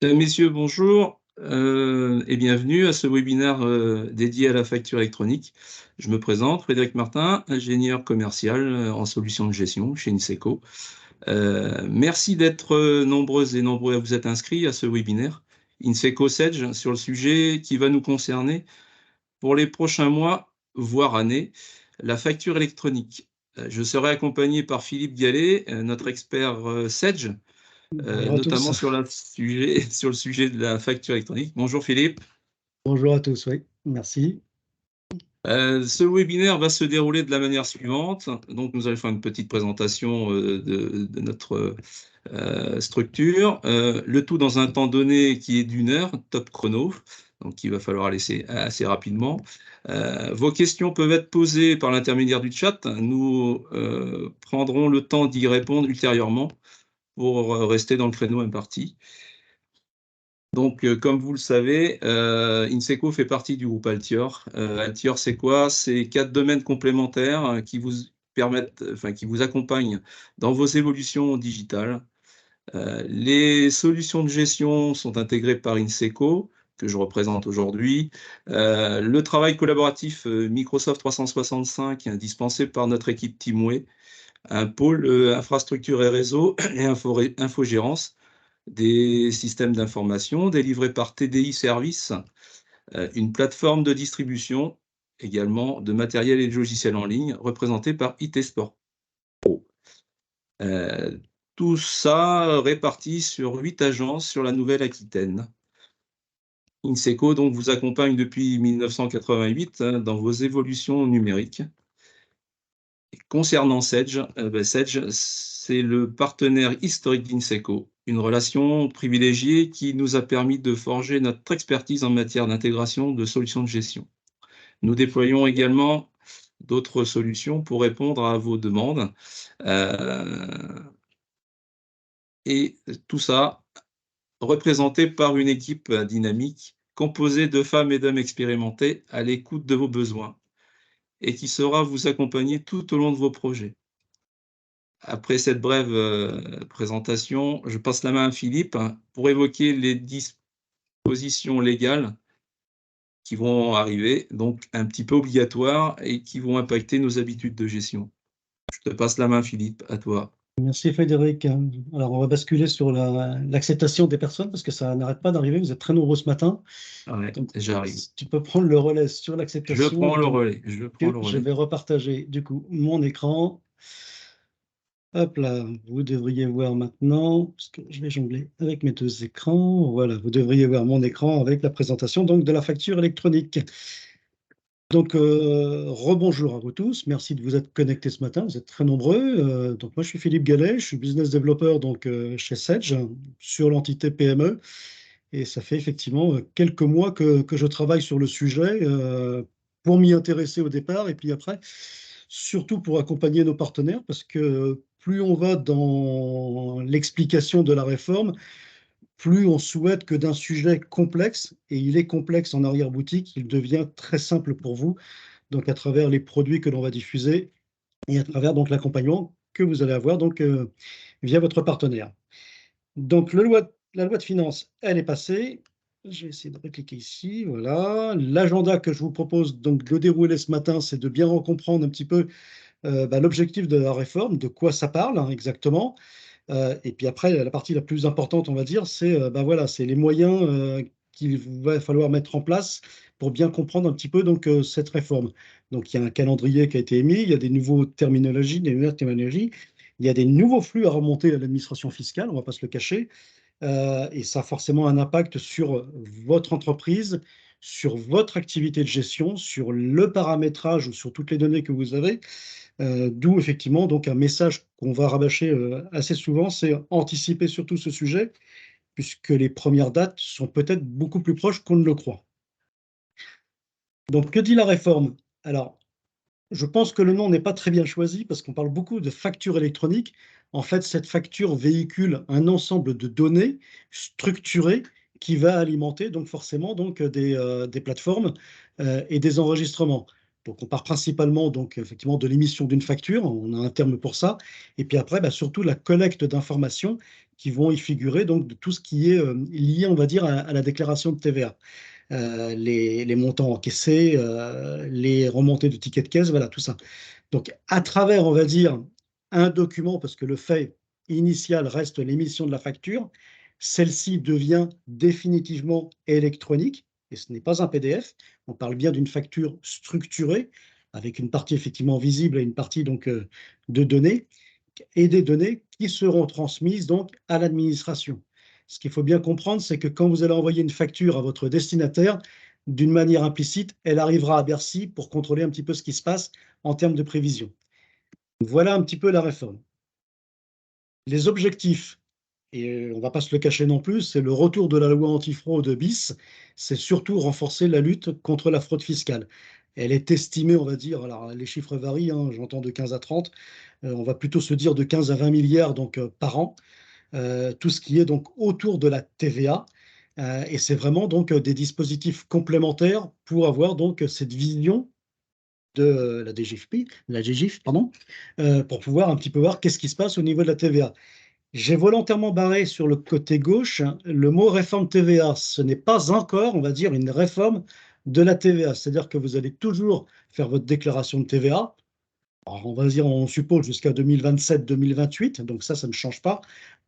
Messieurs, bonjour et bienvenue à ce webinaire dédié à la facture électronique. Je me présente, Frédéric Martin, ingénieur commercial en solutions de gestion chez Inseco. Merci d'être nombreuses et nombreux à vous être inscrits à ce webinaire Inseco Sedge sur le sujet qui va nous concerner pour les prochains mois, voire années, la facture électronique. Je serai accompagné par Philippe Gallet, notre expert Sedge, Bonjour à notamment tous. sur sur le sujet de la facture électronique. Bonjour Philippe. Bonjour à tous, oui, merci. Ce webinaire va se dérouler de la manière suivante. Donc, nous allons faire une petite présentation de notre structure, le tout dans un temps donné qui est d'1 heure, top chrono, donc il va falloir laisser assez rapidement. Vos questions peuvent être posées par l'intermédiaire du chat. Nous prendrons le temps d'y répondre ultérieurement pour rester dans le créneau imparti. Donc, comme vous le savez, Inseco fait partie du groupe Altior. Altior, c'est quoi? C'est 4 domaines complémentaires qui vous permettent, enfin, qui vous accompagnent dans vos évolutions digitales. Les solutions de gestion sont intégrées par Inseco, que je représente aujourd'hui. Le travail collaboratif Microsoft 365 est dispensé par notre équipe Teamway, un pôle infrastructure et réseau et infogérance des systèmes d'information délivrés par TDI Service, une plateforme de distribution également de matériel et de logiciels en ligne représentée par IT Sport Pro. Tout ça réparti sur 8 agences sur la Nouvelle-Aquitaine. Inseco donc vous accompagne depuis 1988 dans vos évolutions numériques. Et concernant Sedge, Sedge, c'est le partenaire historique d'Inseco, une relation privilégiée qui nous a permis de forger notre expertise en matière d'intégration de solutions de gestion. Nous déployons également d'autres solutions pour répondre à vos demandes. Et tout ça représenté par une équipe dynamique composée de femmes et d'hommes expérimentés à l'écoute de vos besoins et qui saura vous accompagner tout au long de vos projets. Après cette brève présentation, je passe la main à Philippe pour évoquer les dispositions légales qui vont arriver, donc un petit peu obligatoires et qui vont impacter nos habitudes de gestion. Je te passe la main, Philippe, à toi. Merci Frédéric. Alors, on va basculer sur l'acceptation des personnes parce que ça n'arrête pas d'arriver. Vous êtes très nombreux ce matin. Ouais, Donc, j'arrive. tu peux prendre le relais sur Je l'acceptation. prends le Donc, relais. Je prends le je relais. vais repartager du coup mon écran. Hop là, vous devriez voir maintenant, parce que je vais jongler avec mes deux écrans. Voilà, vous devriez voir mon écran avec la présentation donc, de la facture électronique. Donc, rebonjour à vous tous. Merci de vous être connectés ce matin. Vous êtes très nombreux. Donc, moi, je suis Philippe Gallet. Je suis business developer donc, chez Sedge sur l'entité PME. Et ça fait effectivement quelques mois que je travaille sur le sujet pour m'y intéresser au départ. Et puis après, surtout pour accompagner nos partenaires parce que plus on va dans l'explication de la réforme, plus on souhaite que d'un sujet complexe, et il est complexe en arrière-boutique, il devient très simple pour vous, donc à travers les produits que l'on va diffuser et à travers donc l'accompagnement que vous allez avoir donc via votre partenaire. Donc la loi de finances, elle est passée. Je vais essayer de recliquer ici, voilà. L'agenda que je vous propose donc de dérouler ce matin, c'est de bien comprendre un petit peu l'objectif de la réforme, de quoi ça parle exactement. Et puis après, la partie la plus importante, on va dire, c'est voilà, c'est les moyens qu'il va falloir mettre en place pour bien comprendre un petit peu donc, cette réforme. Donc il y a un calendrier qui a été émis, il y a des nouvelles terminologies, il y a des nouveaux flux à remonter à l'administration fiscale, on ne va pas se le cacher, et ça a forcément un impact sur votre entreprise, sur votre activité de gestion, sur le paramétrage ou sur toutes les données que vous avez. D'où effectivement donc un message qu'on va rabâcher assez souvent, c'est anticiper surtout ce sujet, puisque les premières dates sont peut-être beaucoup plus proches qu'on ne le croit. Donc, que dit la réforme? Alors, je pense que le nom n'est pas très bien choisi parce qu'on parle beaucoup de facture électronique. En fait, cette facture véhicule un ensemble de données structurées qui va alimenter donc forcément donc des plateformes et des enregistrements. Donc, on part principalement donc effectivement de l'émission d'une facture, on a un terme pour ça, et puis après, surtout la collecte d'informations qui vont y figurer, donc de tout ce qui est lié, on va dire, à la déclaration de TVA. Les montants encaissés, les remontées de tickets de caisse, voilà, tout ça. Donc, à travers, on va dire, un document, parce que le fait initial reste l'émission de la facture, celle-ci devient définitivement électronique, et ce n'est pas un PDF. On parle bien d'une facture structurée, avec une partie effectivement visible et une partie donc de données, et des données qui seront transmises donc à l'administration. Ce qu'il faut bien comprendre, c'est que quand vous allez envoyer une facture à votre destinataire, d'une manière implicite, elle arrivera à Bercy pour contrôler un petit peu ce qui se passe en termes de prévision. Voilà un petit peu la réforme. Les objectifs, et on ne va pas se le cacher non plus, c'est le retour de la loi antifraude bis, c'est surtout renforcer la lutte contre la fraude fiscale. Elle est estimée, on va dire, alors les chiffres varient, hein, j'entends de 15 à 30, on va plutôt se dire de 15 à 20 milliards donc, par an, tout ce qui est donc autour de la TVA. Et c'est vraiment donc des dispositifs complémentaires pour avoir donc cette vision de la DGIF, pardon, pour pouvoir un petit peu voir qu'est-ce qui se passe au niveau de la TVA. J'ai volontairement barré sur le côté gauche le mot réforme TVA. Ce n'est pas encore, on va dire, une réforme de la TVA. C'est-à-dire que vous allez toujours faire votre déclaration de TVA. Alors, on va dire, on suppose jusqu'à 2027-2028, donc ça ne change pas.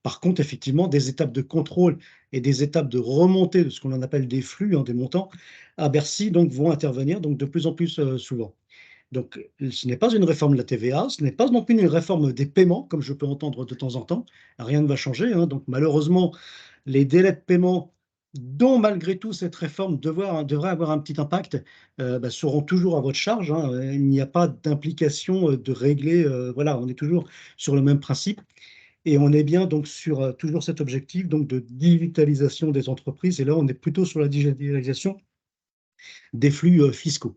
Par contre, effectivement, des étapes de contrôle et des étapes de remontée de ce qu'on appelle des flux, hein, des montants, à Bercy, donc, vont intervenir donc, de plus en plus souvent. Donc, ce n'est pas une réforme de la TVA, ce n'est pas non plus une réforme des paiements, comme je peux entendre de temps en temps. Rien ne va changer, hein. Donc, malheureusement, les délais de paiement, dont malgré tout cette réforme devrait avoir un petit impact, seront toujours à votre charge, hein. Il n'y a pas d'implication de régler. Voilà, on est toujours sur le même principe. Et on est bien donc sur toujours cet objectif donc de digitalisation des entreprises. Et là, on est plutôt sur la digitalisation des flux fiscaux.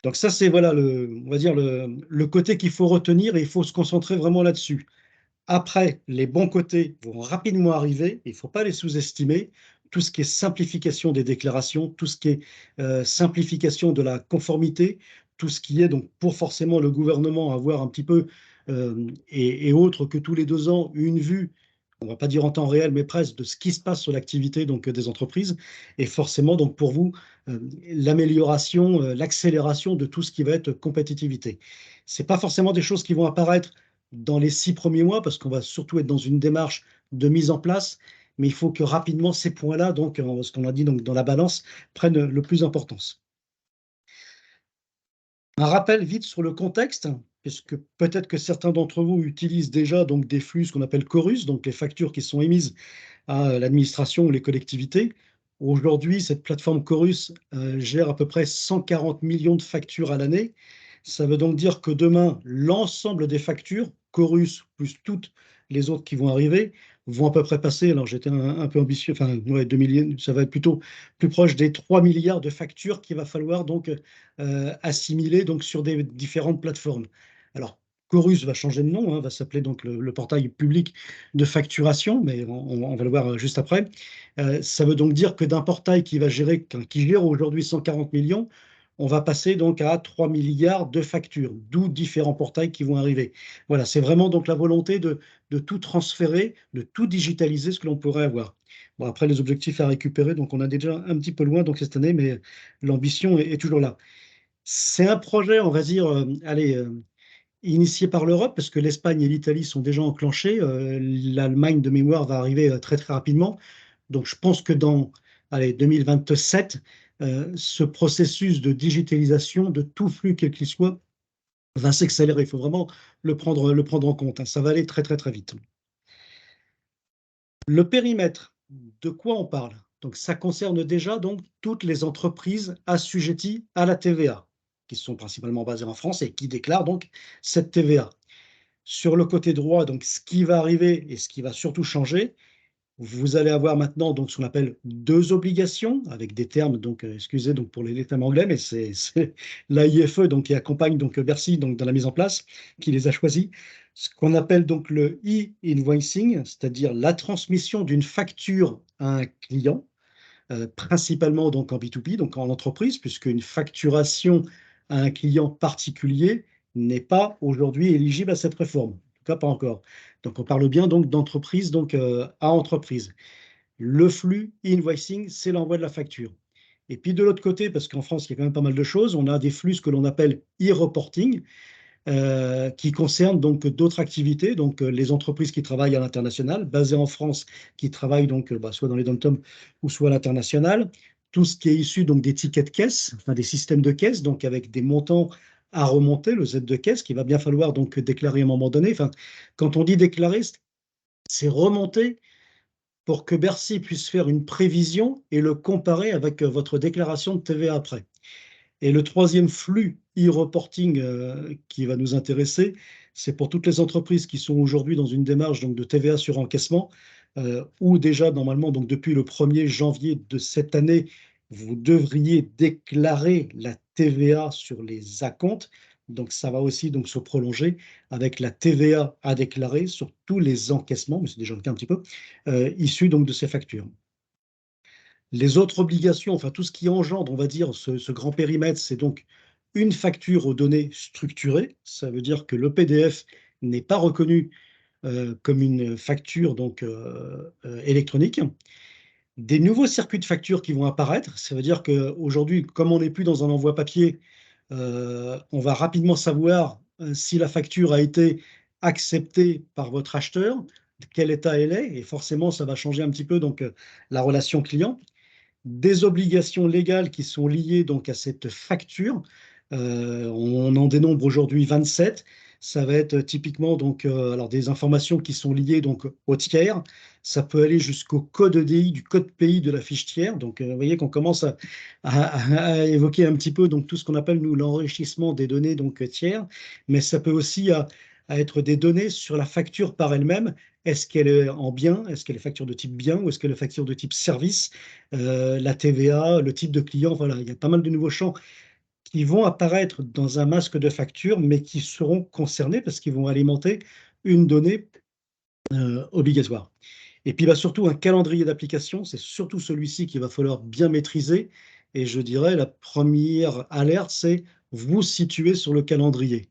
Donc ça, c'est voilà on va dire le côté qu'il faut retenir et il faut se concentrer vraiment là-dessus. Après, les bons côtés vont rapidement arriver, il ne faut pas les sous-estimer. Tout ce qui est simplification des déclarations, tout ce qui est simplification de la conformité, tout ce qui est donc pour forcément le gouvernement avoir un petit peu et autres que tous les 2 ans une vue, on ne va pas dire en temps réel, mais presque de ce qui se passe sur l'activité donc des entreprises, et forcément donc pour vous l'amélioration, l'accélération de tout ce qui va être compétitivité. C'est pas forcément des choses qui vont apparaître dans les 6 premiers mois, parce qu'on va surtout être dans une démarche de mise en place, mais il faut que rapidement ces points-là, donc ce qu'on a dit donc dans la balance, prennent le plus d'importance. Un rappel vite sur le contexte, puisque peut-être que certains d'entre vous utilisent déjà donc des flux, ce qu'on appelle Chorus, donc les factures qui sont émises à l'administration ou les collectivités. Aujourd'hui, cette plateforme Chorus gère à peu près 140 millions de factures à l'année. Ça veut donc dire que demain, l'ensemble des factures, Chorus plus toutes les autres qui vont arriver, vont à peu près passer, alors j'étais un peu ambitieux, enfin, ouais, 2 millions, ça va être plutôt plus proche des 3 milliards de factures qu'il va falloir donc assimiler donc, sur des différentes plateformes. Alors, Chorus va changer de nom, hein, va s'appeler donc le portail public de facturation, mais on va le voir juste après. Ça veut donc dire que d'un portail qui gère aujourd'hui 140 millions, on va passer donc à 3 milliards de factures, d'où différents portails qui vont arriver. Voilà, c'est vraiment donc la volonté de tout transférer, de tout digitaliser ce que l'on pourrait avoir. Bon, après, les objectifs à récupérer, donc on a déjà un petit peu loin donc cette année, mais l'ambition est toujours là. C'est un projet, on va dire, allez, initié par l'Europe, parce que l'Espagne et l'Italie sont déjà enclenchés. L'Allemagne, de mémoire, va arriver très très rapidement. Donc je pense que dans allez, 2027, ce processus de digitalisation de tout flux, quel qu'il soit, va s'accélérer. Il faut vraiment le prendre en compte, hein. Ça va aller très très très vite. Le périmètre, de quoi on parle? Donc ça concerne déjà donc toutes les entreprises assujetties à la TVA, qui sont principalement basées en France et qui déclarent donc cette TVA. Sur le côté droit, donc ce qui va arriver et ce qui va surtout changer, vous allez avoir maintenant donc ce qu'on appelle 2 obligations avec des termes donc, excusez donc pour les termes anglais, mais c'est l'AIFE donc qui accompagne donc Bercy donc dans la mise en place, qui les a choisis. Ce qu'on appelle donc le e-invoicing, c'est-à-dire la transmission d'une facture à un client, principalement donc en B2B, donc en entreprise, puisqu'une facturation à un client particulier n'est pas aujourd'hui éligible à cette réforme. tout cas pas encore. Donc on parle bien donc d'entreprise donc à entreprise. Le flux invoicing, c'est l'envoi de la facture. Et puis de l'autre côté, parce qu'en France, il y a quand même pas mal de choses, on a des flux, ce que l'on appelle e-reporting, qui concernent donc d'autres activités, donc les entreprises qui travaillent à l'international, basées en France, qui travaillent donc soit dans les dom-toms ou soit à l'international. Tout ce qui est issu donc des tickets de caisse, enfin des systèmes de caisse, donc avec des montants à remonter, le Z de caisse, qu'il va bien falloir donc déclarer à un moment donné. Enfin, quand on dit déclarer, c'est remonter pour que Bercy puisse faire une prévision et le comparer avec votre déclaration de TVA après. Et le troisième flux e-reporting qui va nous intéresser, c'est pour toutes les entreprises qui sont aujourd'hui dans une démarche donc, de TVA sur encaissement, où déjà normalement, donc depuis le 1er janvier de cette année, vous devriez déclarer la TVA sur les acomptes. Donc ça va aussi donc, se prolonger avec la TVA à déclarer sur tous les encaissements, mais c'est déjà le cas un petit peu, issus donc de ces factures. Les autres obligations, enfin tout ce qui engendre, on va dire, ce grand périmètre, c'est donc une facture aux données structurées. Ça veut dire que le PDF n'est pas reconnu comme une facture donc électronique. Des nouveaux circuits de facture qui vont apparaître. Ça veut dire qu'aujourd'hui, comme on n'est plus dans un envoi papier, on va rapidement savoir si la facture a été acceptée par votre acheteur, quel état elle est, et forcément, ça va changer un petit peu donc la relation client. Des obligations légales qui sont liées donc à cette facture. On en dénombre aujourd'hui 27. Ça va être typiquement donc alors des informations qui sont liées donc au tiers. Ça peut aller jusqu'au code EDI du code pays de la fiche tiers. Donc vous voyez qu'on commence à évoquer un petit peu donc tout ce qu'on appelle nous l'enrichissement des données donc tiers, mais ça peut aussi à être des données sur la facture par elle-même. Est-ce qu'elle est en bien? Est-ce qu'elle est facture de type bien ou est-ce qu'elle est facture de type service? La TVA, le type de client, voilà, il y a pas mal de nouveaux champs qui vont apparaître dans un masque de facture, mais qui seront concernés parce qu'ils vont alimenter une donnée obligatoire. Et puis bah, surtout un calendrier d'application, c'est surtout celui-ci qu'il va falloir bien maîtriser. Et je dirais la première alerte, c'est vous situer sur le calendrier.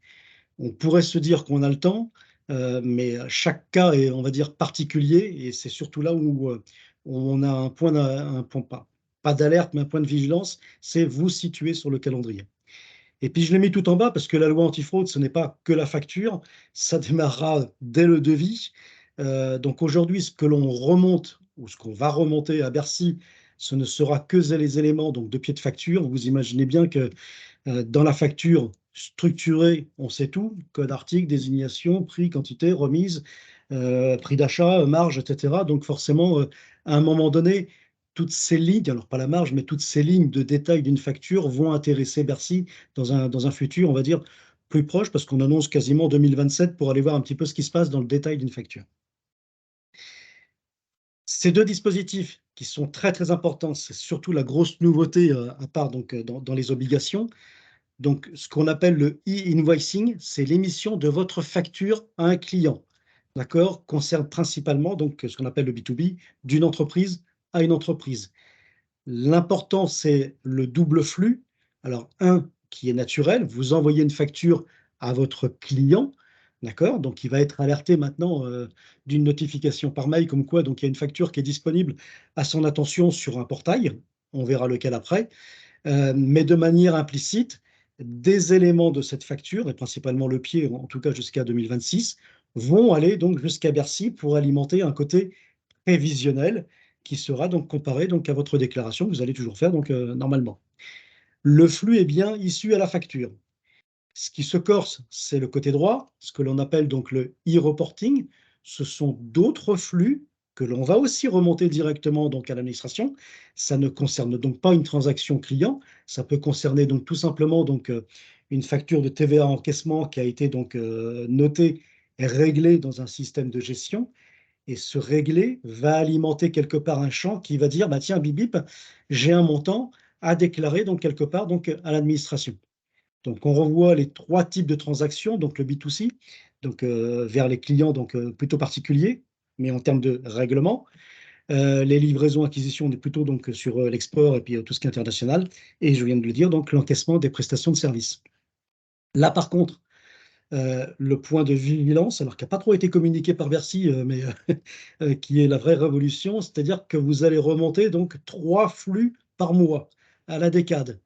On pourrait se dire qu'on a le temps, mais chaque cas est, on va dire, particulier, et c'est surtout là où on a un point pas d'alerte, mais un point de vigilance, c'est vous situer sur le calendrier. Et puis je l'ai mis tout en bas parce que la loi antifraude, ce n'est pas que la facture, ça démarrera dès le devis. Donc aujourd'hui, ce que l'on remonte ou ce qu'on va remonter à Bercy, ce ne sera que les éléments donc, de pied de facture. Vous imaginez bien que dans la facture structurée, on sait tout, code article, désignation, prix, quantité, remise, prix d'achat, marge, etc. Donc forcément, à un moment donné, toutes ces lignes, alors pas la marge, mais toutes ces lignes de détail d'une facture vont intéresser Bercy dans un futur, on va dire, plus proche, parce qu'on annonce quasiment 2027 pour aller voir un petit peu ce qui se passe dans le détail d'une facture. Ces deux dispositifs qui sont très très importants, c'est surtout la grosse nouveauté à part donc, dans les obligations. Donc, ce qu'on appelle le e-invoicing, c'est l'émission de votre facture à un client. D'accord? Concerne principalement donc ce qu'on appelle le B2B, d'une entreprise à une entreprise. L'important, c'est le double flux. Alors, un qui est naturel, vous envoyez une facture à votre client, d'accord? Donc, il va être alerté maintenant d'une notification par mail comme quoi donc il y a une facture qui est disponible à son attention sur un portail. On verra lequel après. Mais de manière implicite, des éléments de cette facture, et principalement le pied, en tout cas jusqu'à 2026, vont aller donc jusqu'à Bercy pour alimenter un côté prévisionnel qui sera donc comparé donc à votre déclaration que vous allez toujours faire donc normalement. Le flux est bien issu à la facture. Ce qui se corse, c'est le côté droit, ce que l'on appelle donc le e-reporting. Ce sont d'autres flux que l'on va aussi remonter directement donc à l'administration. Ça ne concerne donc pas une transaction client, ça peut concerner donc tout simplement donc une facture de TVA encaissement qui a été donc notée et réglée dans un système de gestion. Et ce réglé va alimenter quelque part un champ qui va dire bah tiens bip bip, j'ai un montant à déclarer donc quelque part donc à l'administration. Donc, on revoit les trois types de transactions, donc le B2C, donc vers les clients donc plutôt particuliers, mais en termes de règlement. Les livraisons, acquisitions, on est plutôt donc sur l'export et puis tout ce qui est international. Et je viens de le dire, donc l'encaissement des prestations de services. Là, par contre, le point de vigilance, alors qui n'a pas trop été communiqué par Bercy, mais qui est la vraie révolution, c'est-à-dire que vous allez remonter donc 3 flux par mois à la décade.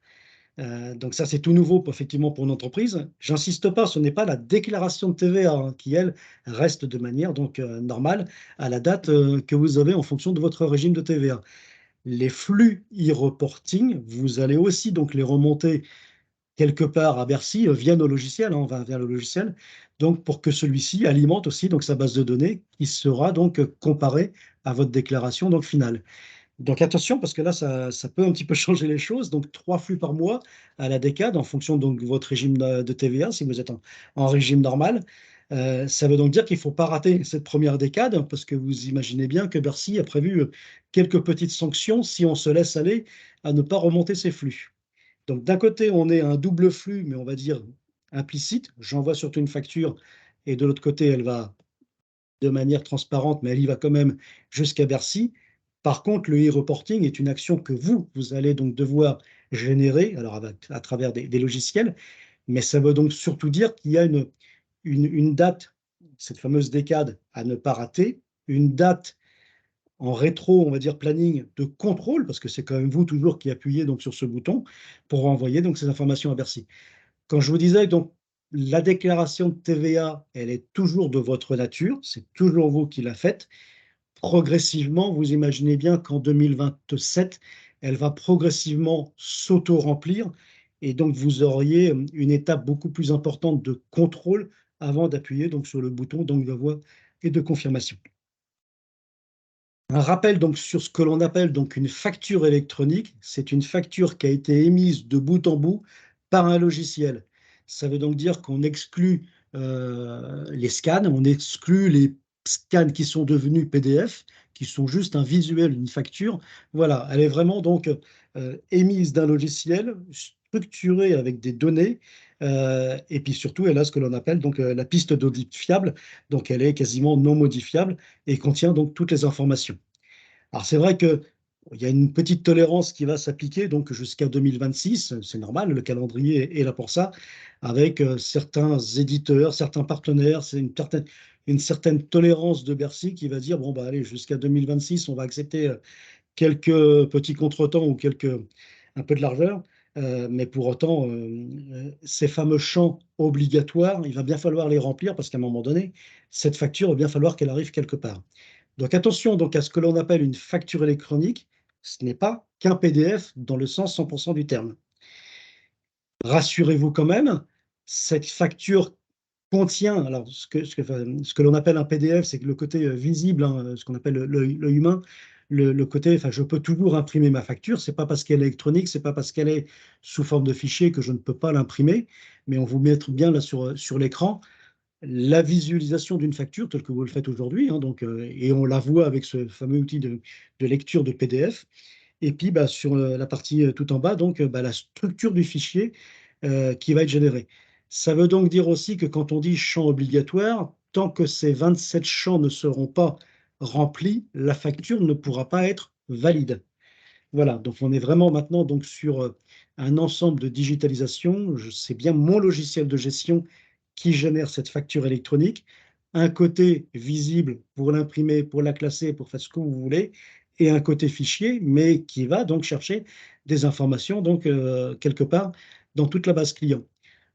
Donc ça, c'est tout nouveau effectivement pour une entreprise. J'insiste pas, ce n'est pas la déclaration de TVA hein, qui, elle, reste de manière donc normale à la date que vous avez en fonction de votre régime de TVA. Les flux e-reporting, vous allez aussi donc les remonter quelque part à Bercy via nos logiciels, hein, on va vers le logiciel, donc pour que celui-ci alimente aussi donc sa base de données qui sera donc comparée à votre déclaration donc finale. Donc attention, parce que là, ça peut un petit peu changer les choses. Donc 3 flux par mois à la décade en fonction donc, de votre régime de TVA, si vous êtes en régime normal. Ça veut donc dire qu'il ne faut pas rater cette première décade, parce que vous imaginez bien que Bercy a prévu quelques petites sanctions si on se laisse aller à ne pas remonter ces flux. Donc d'un côté, on est un double flux, mais on va dire implicite. J'envoie surtout une facture, et de l'autre côté, elle va de manière transparente, mais elle y va quand même jusqu'à Bercy. Par contre, le e-reporting est une action que vous allez donc devoir générer, alors à travers des logiciels, mais ça veut donc surtout dire qu'il y a une date, cette fameuse décade à ne pas rater, une date en rétro, on va dire planning de contrôle, parce que c'est quand même vous toujours qui appuyez donc sur ce bouton pour envoyer donc ces informations à Bercy. Quand je vous disais donc la déclaration de TVA, elle est toujours de votre nature, c'est toujours vous qui la faites. Progressivement, vous imaginez bien qu'en 2027, elle va progressivement s'auto-remplir et donc vous auriez une étape beaucoup plus importante de contrôle avant d'appuyer donc sur le bouton donc de voix et de confirmation. Un rappel donc sur ce que l'on appelle donc une facture électronique, c'est une facture qui a été émise de bout en bout par un logiciel. Ça veut donc dire qu'on exclut les scans, on exclut les scans qui sont devenus PDF, qui sont juste un visuel, une facture. Voilà, elle est vraiment donc émise d'un logiciel, structurée avec des données, et puis surtout, elle a ce que l'on appelle donc la piste d'audit fiable, donc elle est quasiment non modifiable et contient donc toutes les informations. Alors c'est vrai que il y a une petite tolérance qui va s'appliquer donc jusqu'à 2026, c'est normal, le calendrier est là pour ça, avec certains éditeurs, certains partenaires, c'est une certaine tolérance de Bercy qui va dire bon bah allez jusqu'à 2026 on va accepter quelques petits contretemps ou un peu de largeur, mais pour autant ces fameux champs obligatoires, il va bien falloir les remplir parce qu'à un moment donné cette facture il va bien falloir qu'elle arrive quelque part. Donc attention donc à ce que l'on appelle une facture électronique, ce n'est pas qu'un PDF dans le sens 100% du terme. Rassurez-vous quand même, cette facture contient, alors ce que l'on appelle un PDF, c'est que le côté visible, hein, ce qu'on appelle l'œil humain, le côté, enfin, je peux toujours imprimer ma facture, c'est pas parce qu'elle est électronique, c'est pas parce qu'elle est sous forme de fichier que je ne peux pas l'imprimer, mais on vous met bien là sur l'écran la visualisation d'une facture telle que vous le faites aujourd'hui, hein, donc, et on la voit avec ce fameux outil de lecture de PDF. Et puis bah, sur la partie tout en bas, donc bah, la structure du fichier qui va être généré. Ça veut donc dire aussi que quand on dit champ obligatoire, tant que ces 27 champs ne seront pas remplis, la facture ne pourra pas être valide. Voilà, donc on est vraiment maintenant donc sur un ensemble de digitalisation. C'est bien mon logiciel de gestion qui génère cette facture électronique. Un côté visible pour l'imprimer, pour la classer, pour faire ce que vous voulez, et un côté fichier, mais qui va donc chercher des informations donc quelque part dans toute la base client.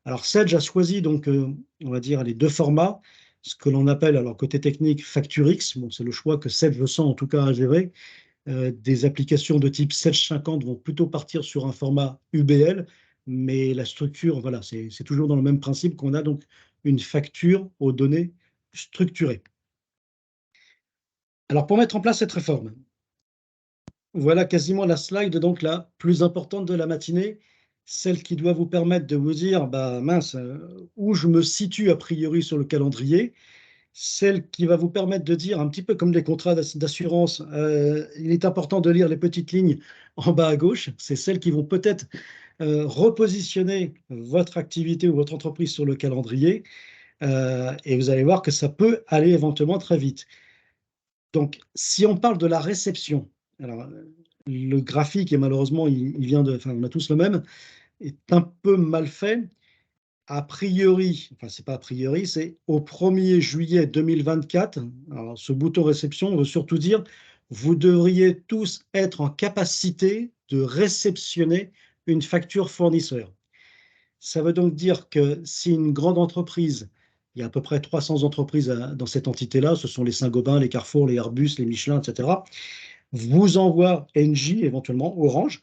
Alors Sedge a choisi donc on va dire les deux formats, ce que l'on appelle alors côté technique FactureX. Bon, c'est le choix que Sedge sent en tout cas à gérer. Des applications de type 750 vont plutôt partir sur un format UBL, mais la structure, voilà, c'est toujours dans le même principe qu'on a donc une facture aux données structurées. Alors pour mettre en place cette réforme, voilà quasiment la slide donc la plus importante de la matinée, celle qui doit vous permettre de vous dire, bah mince, où je me situe a priori sur le calendrier, celle qui va vous permettre de dire, un petit peu comme les contrats d'assurance, il est important de lire les petites lignes en bas à gauche. C'est celles qui vont peut-être repositionner votre activité ou votre entreprise sur le calendrier. Et vous allez voir que ça peut aller éventuellement très vite. Donc, si on parle de la réception, alors le graphique, et malheureusement, il vient de, enfin, on a tous le même, est un peu mal fait. a priori, enfin c'est pas a priori, c'est au 1er juillet 2024. Alors, ce bouton réception veut surtout dire vous devriez tous être en capacité de réceptionner une facture fournisseur. Ça veut donc dire que si une grande entreprise, il y a à peu près 300 entreprises dans cette entité-là, ce sont les Saint-Gobain, les Carrefour, les Airbus, les Michelin, etc., vous envoie Engie, éventuellement Orange.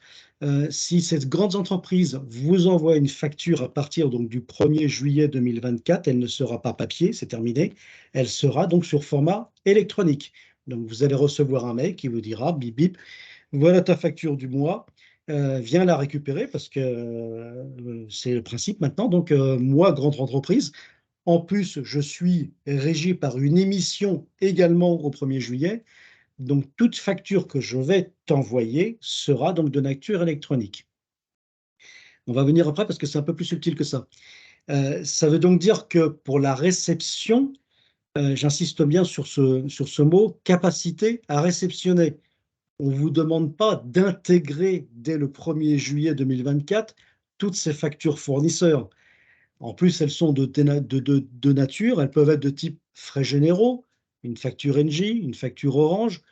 Si cette grande entreprise vous envoie une facture à partir donc, du 1er juillet 2024, elle ne sera pas papier, c'est terminé, elle sera donc sur format électronique. Donc vous allez recevoir un mail qui vous dira bip bip, voilà ta facture du mois, viens la récupérer parce que c'est le principe maintenant. Donc moi, grande entreprise, en plus je suis régi par une émission également au 1er juillet. Donc, toute facture que je vais t'envoyer sera donc de nature électronique. On va venir après parce que c'est un peu plus subtil que ça. Ça veut donc dire que pour la réception, j'insiste bien sur ce mot, capacité à réceptionner. On ne vous demande pas d'intégrer dès le 1er juillet 2024 toutes ces factures fournisseurs. En plus, elles sont de nature, elles peuvent être de type frais généraux, une facture Engie, une facture Orange.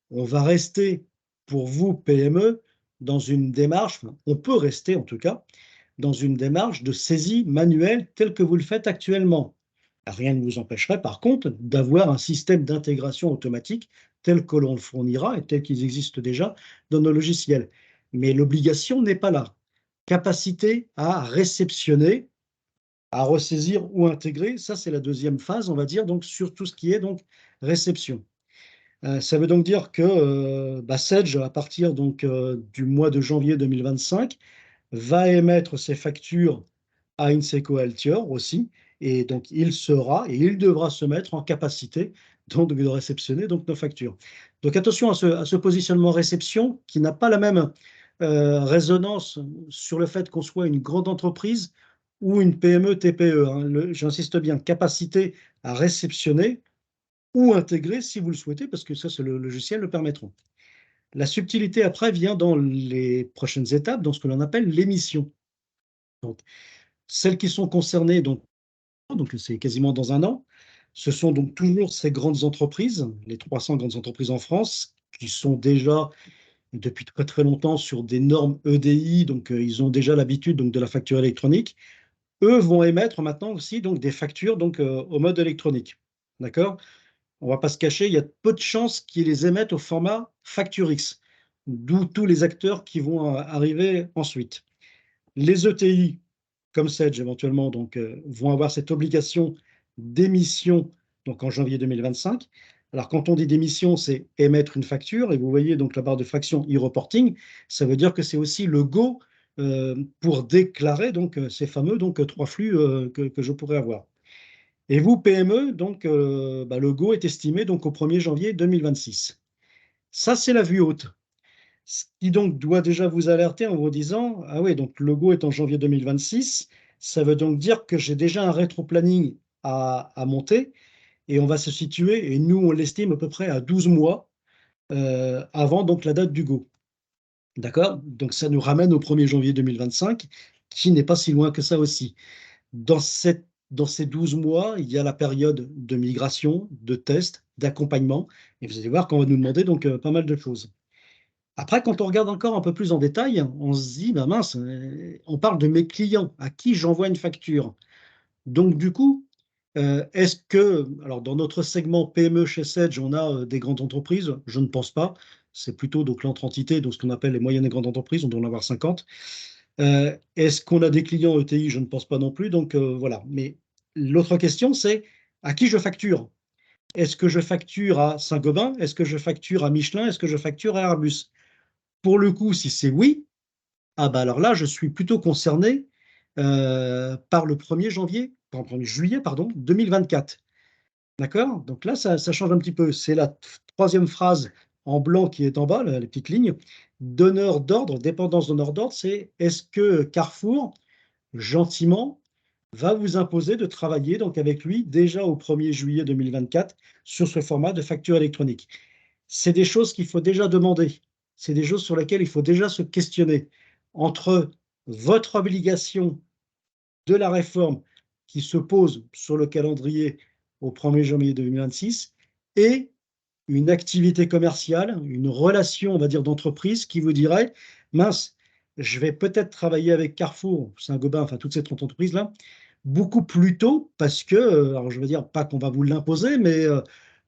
On va rester, pour vous, PME, dans une démarche, enfin, on peut rester en tout cas, dans une démarche de saisie manuelle telle que vous le faites actuellement. Rien ne vous empêcherait par contre d'avoir un système d'intégration automatique tel que l'on le fournira et tel qu'ils existent déjà dans nos logiciels. Mais l'obligation n'est pas là. Capacité à réceptionner, à ressaisir ou intégrer, ça c'est la deuxième phase, on va dire, donc sur tout ce qui est donc réception. Ça veut donc dire que Sedge, à partir donc, du mois de janvier 2025, va émettre ses factures à Inseco Altior aussi, et donc il sera et il devra se mettre en capacité donc, de réceptionner donc, nos factures. Donc attention à ce positionnement réception qui n'a pas la même résonance sur le fait qu'on soit une grande entreprise ou une PME, TPE. Hein. J'insiste bien, capacité à réceptionner ou intégrer si vous le souhaitez, parce que ça, le logiciel le permettront. La subtilité après vient dans les prochaines étapes, dans ce que l'on appelle l'émission. Donc, celles qui sont concernées, donc c'est quasiment dans un an, ce sont donc toujours ces grandes entreprises, les 300 grandes entreprises en France, qui sont déjà depuis très très longtemps sur des normes EDI, donc ils ont déjà l'habitude donc de la facture électronique. Eux vont émettre maintenant aussi donc des factures donc au mode électronique, d'accord? On ne va pas se cacher, il y a peu de chances qu'ils les émettent au format facture X, d'où tous les acteurs qui vont arriver ensuite. Les ETI, comme Sedge éventuellement, donc, vont avoir cette obligation d'émission donc en janvier 2025. Alors, quand on dit d'émission, c'est émettre une facture, et vous voyez donc la barre de fraction e-reporting, ça veut dire que c'est aussi le go pour déclarer donc, ces fameux donc, 3 flux que je pourrais avoir. Et vous, PME, donc, le go est estimé donc, au 1er janvier 2026. Ça, c'est la vue haute. Ce qui donc doit déjà vous alerter en vous disant, ah oui, donc le go est en janvier 2026, ça veut donc dire que j'ai déjà un rétro-planning à monter et on va se situer, et nous on l'estime à peu près à 12 mois avant donc la date du go. D'accord? Donc ça nous ramène au 1er janvier 2025, qui n'est pas si loin que ça aussi. Dans ces 12 mois, il y a la période de migration, de test, d'accompagnement, et vous allez voir qu'on va nous demander donc pas mal de choses. Après, quand on regarde encore un peu plus en détail, on se dit, ben mince, on parle de mes clients, à qui j'envoie une facture. Donc du coup, est-ce que, alors dans notre segment PME chez Sedge, on a des grandes entreprises? Je ne pense pas. C'est plutôt donc l'entre-entité, donc ce qu'on appelle les moyennes et grandes entreprises, on doit en avoir 50. Est-ce qu'on a des clients ETI? Je ne pense pas non plus. Donc voilà. Mais l'autre question, c'est à qui je facture? Est-ce que je facture à Saint-Gobain? Est-ce que je facture à Michelin? Est-ce que je facture à Airbus? Pour le coup, si c'est oui, ah bah alors là, je suis plutôt concerné par le 1er janvier, par le 1er juillet, pardon, 2024. D'accord? Donc là, ça change un petit peu. C'est la troisième phrase en blanc qui est en bas, les petites lignes. Donneur d'ordre, dépendance donneur d'ordre, c'est est-ce que Carrefour, gentiment, va vous imposer de travailler donc avec lui déjà au 1er juillet 2024 sur ce format de facture électronique. C'est des choses qu'il faut déjà demander. C'est des choses sur lesquelles il faut déjà se questionner. Entre votre obligation de la réforme qui se pose sur le calendrier au 1er janvier 2026 et une activité commerciale, une relation, on va dire, d'entreprise qui vous dirait, mince, je vais peut-être travailler avec Carrefour, Saint-Gobain, enfin toutes ces entreprises-là, beaucoup plus tôt parce que, alors je veux dire, pas qu'on va vous l'imposer, mais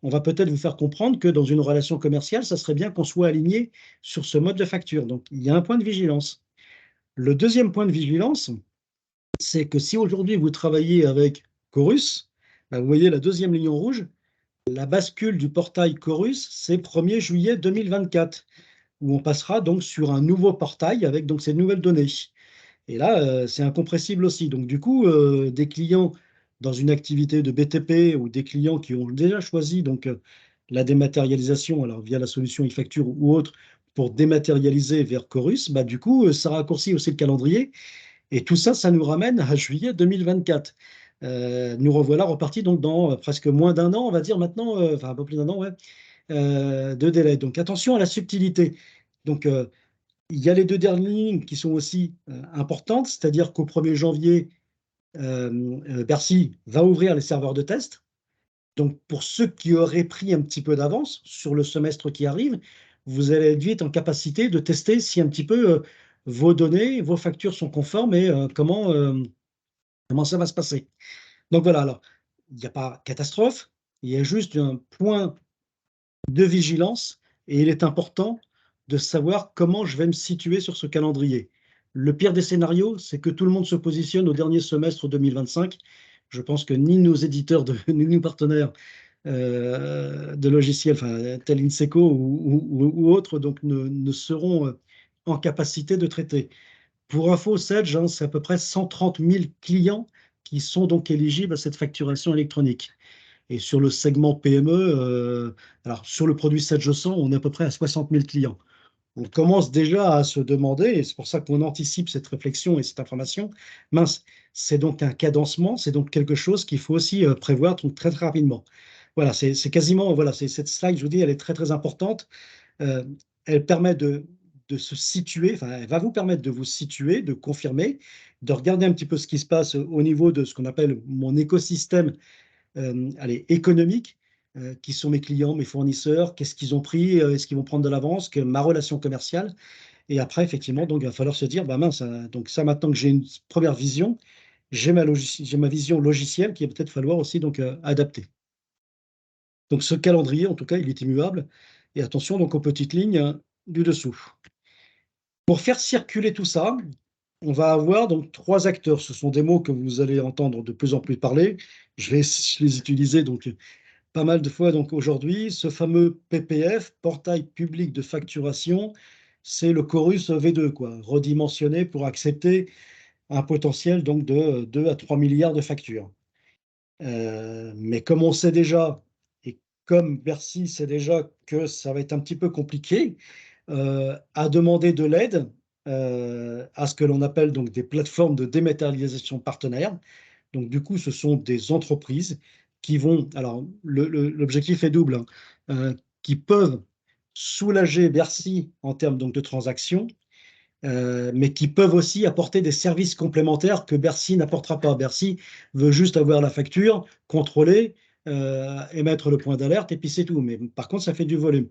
on va peut-être vous faire comprendre que dans une relation commerciale, ça serait bien qu'on soit aligné sur ce mode de facture. Donc, il y a un point de vigilance. Le deuxième point de vigilance, c'est que si aujourd'hui vous travaillez avec Chorus, bah, vous voyez la deuxième ligne en rouge, la bascule du portail Chorus, c'est 1er juillet 2024, où on passera donc sur un nouveau portail avec donc ces nouvelles données. Et là, c'est incompressible aussi. Donc du coup, des clients dans une activité de BTP ou des clients qui ont déjà choisi donc la dématérialisation, alors via la solution e-facture ou autre, pour dématérialiser vers Chorus, bah, du coup, ça raccourcit aussi le calendrier et tout ça, ça nous ramène à juillet 2024. Nous revoilà repartis donc dans presque moins d'un an, on va dire maintenant, enfin un peu plus d'un an, ouais, de délai. Donc attention à la subtilité. Donc il y a les deux dernières lignes qui sont aussi importantes, c'est-à-dire qu'au 1er janvier, Bercy va ouvrir les serveurs de test. Donc pour ceux qui auraient pris un petit peu d'avance sur le semestre qui arrive, vous allez être vite en capacité de tester si un petit peu vos données, vos factures sont conformes et comment ça va se passer. Donc voilà, alors, il n'y a pas catastrophe, il y a juste un point de vigilance et il est important de savoir comment je vais me situer sur ce calendrier. Le pire des scénarios, c'est que tout le monde se positionne au dernier semestre 2025. Je pense que ni nos éditeurs, ni nos partenaires de logiciels, enfin, tel Inseco ou autres, donc ne seront en capacité de traiter. Pour info, Sedge, hein, c'est à peu près 130 000 clients qui sont donc éligibles à cette facturation électronique. Et sur le segment PME, alors sur le produit Sedge 100, on est à peu près à 60 000 clients. On commence déjà à se demander, et c'est pour ça qu'on anticipe cette réflexion et cette information, mince, c'est donc un cadencement, c'est donc quelque chose qu'il faut aussi prévoir donc très, très rapidement. Voilà, c'est quasiment, voilà, cette slide, je vous dis, elle est très, très importante. Euh, Elle permet de se situer, enfin, elle va vous permettre de vous situer, de confirmer, de regarder un petit peu ce qui se passe au niveau de ce qu'on appelle mon écosystème allez, économique, qui sont mes clients, mes fournisseurs, qu'est-ce qu'ils ont pris, est-ce qu'ils vont prendre de l'avance, que ma relation commerciale. Et après, effectivement, donc, il va falloir se dire, bah mince, donc ça, maintenant que j'ai une première vision, j'ai ma vision logicielle qui va peut-être falloir aussi donc, adapter. Donc ce calendrier, en tout cas, il est immuable. Et attention donc aux petites lignes du dessous. Pour faire circuler tout ça, on va avoir donc trois acteurs. Ce sont des mots que vous allez entendre de plus en plus parler. Je vais les utiliser donc pas mal de fois donc aujourd'hui. Ce fameux PPF, portail public de facturation, c'est le Chorus V2, quoi, redimensionné pour accepter un potentiel donc de 2 à 3 milliards de factures. Mais comme on sait déjà, et comme Bercy sait déjà que ça va être un petit peu compliqué, à demander de l'aide à ce que l'on appelle donc des plateformes de dématérialisation partenaires. Donc du coup, ce sont des entreprises qui vont, alors l'objectif est double, hein, qui peuvent soulager Bercy en termes donc de transactions, mais qui peuvent aussi apporter des services complémentaires que Bercy n'apportera pas. Bercy veut juste avoir la facture, contrôler, émettre le point d'alerte, et puis c'est tout. Mais par contre, ça fait du volume.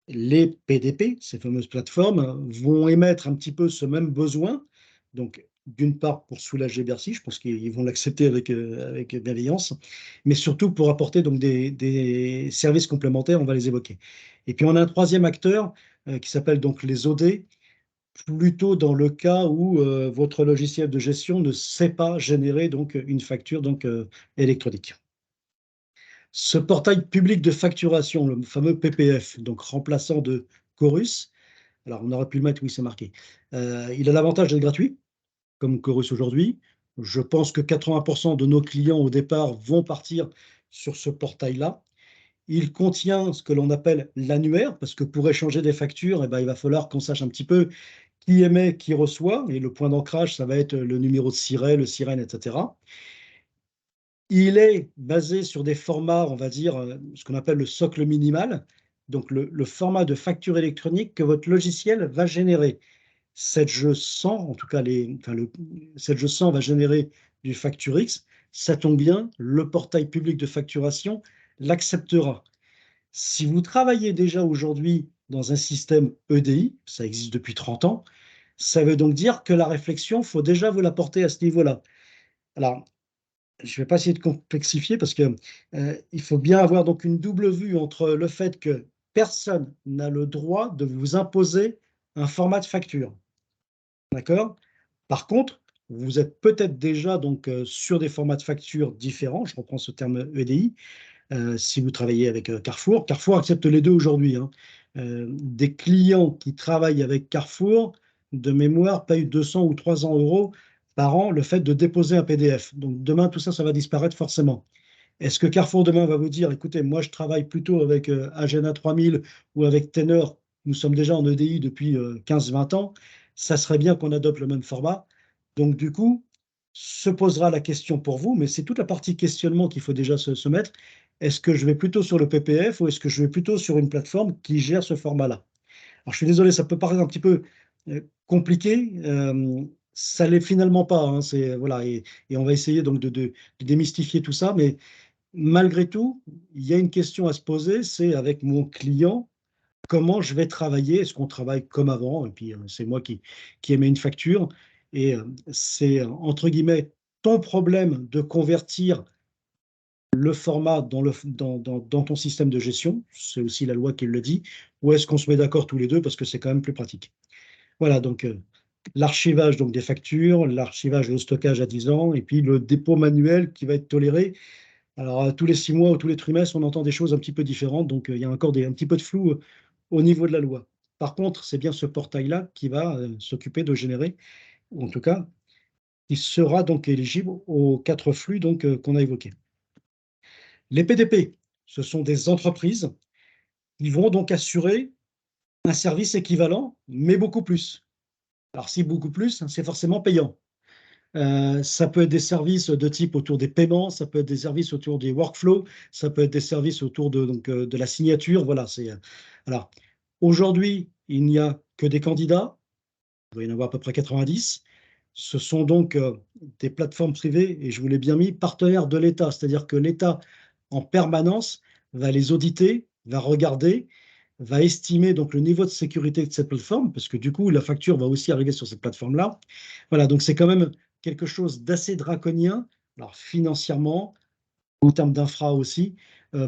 Les PDP, ces fameuses plateformes, vont émettre un petit peu ce même besoin. Donc, d'une part, pour soulager Bercy, je pense qu'ils vont l'accepter avec bienveillance, mais surtout pour apporter donc des services complémentaires, on va les évoquer. Et puis, on a un troisième acteur qui s'appelle donc les OD, plutôt dans le cas où votre logiciel de gestion ne sait pas générer donc une facture donc, électronique. Ce portail public de facturation, le fameux PPF, donc remplaçant de Chorus, alors on aurait pu le mettre, oui, c'est marqué, il a l'avantage d'être gratuit, comme Chorus aujourd'hui. Je pense que 80% de nos clients au départ vont partir sur ce portail-là. Il contient ce que l'on appelle l'annuaire, parce que pour échanger des factures, eh ben, il va falloir qu'on sache un petit peu qui émet, qui reçoit, et le point d'ancrage, ça va être le numéro de siret, le sirène, etc. Il est basé sur des formats, on va dire, ce qu'on appelle le socle minimal, donc le format de facture électronique que votre logiciel va générer. Sedge 100, en tout cas, enfin, Sedge 100 va générer du FactureX. ça tombe bien, le portail public de facturation l'acceptera. Si vous travaillez déjà aujourd'hui dans un système EDI, ça existe depuis 30 ans, ça veut donc dire que la réflexion, il faut déjà vous la porter à ce niveau-là. Alors, je ne vais pas essayer de complexifier parce que il faut bien avoir donc une double vue entre le fait que personne n'a le droit de vous imposer un format de facture. D'accord? Par contre, vous êtes peut-être déjà donc sur des formats de facture différents, je reprends ce terme EDI, si vous travaillez avec Carrefour. Carrefour accepte les deux aujourd'hui, hein. Des clients qui travaillent avec Carrefour, de mémoire, payent 200 ou 300 euros par an le fait de déposer un PDF. Donc demain, tout ça, ça va disparaître forcément. Est-ce que Carrefour demain va vous dire, écoutez, moi je travaille plutôt avec Agena 3000 ou avec Tenor, nous sommes déjà en EDI depuis 15-20 ans, ça serait bien qu'on adopte le même format. Donc du coup, se posera la question pour vous, mais c'est toute la partie questionnement qu'il faut déjà se mettre. Est-ce que je vais plutôt sur le PPF ou est-ce que je vais plutôt sur une plateforme qui gère ce format-là? Alors je suis désolé, ça peut paraître un petit peu compliqué. Ça l'est finalement pas, hein, voilà, et on va essayer donc de démystifier tout ça, mais malgré tout, il y a une question à se poser, c'est avec mon client, comment je vais travailler? Est-ce qu'on travaille comme avant? Et puis, c'est moi qui émets une facture et c'est, entre guillemets, «ton problème» de convertir le format dans ton système de gestion, c'est aussi la loi qui le dit, ou est-ce qu'on se met d'accord tous les 2 parce que c'est quand même plus pratique? Voilà donc, l'archivage donc des factures, l'archivage, le stockage à 10 ans et puis le dépôt manuel qui va être toléré. Alors, tous les 6 mois ou tous les trimestres, on entend des choses un petit peu différentes, donc il y a encore un petit peu de flou au niveau de la loi. Par contre, c'est bien ce portail-là qui va s'occuper de générer, ou en tout cas, il sera donc éligible aux 4 flux donc, qu'on a évoqués. Les PDP, ce sont des entreprises qui vont donc assurer un service équivalent, mais beaucoup plus. Alors, si beaucoup plus, c'est forcément payant. Ça peut être des services de type autour des paiements, ça peut être des services autour des workflows, ça peut être des services autour de la signature. Voilà, alors, aujourd'hui, il n'y a que des candidats, il doit y en avoir à peu près 90. Ce sont donc des plateformes privées, et je vous l'ai bien mis, partenaires de l'État, c'est-à-dire que l'État, en permanence, va les auditer, va regarder, va estimer donc le niveau de sécurité de cette plateforme, parce que du coup, la facture va aussi arriver sur cette plateforme-là. Voilà, donc c'est quand même quelque chose d'assez draconien, alors financièrement, en termes d'infra aussi,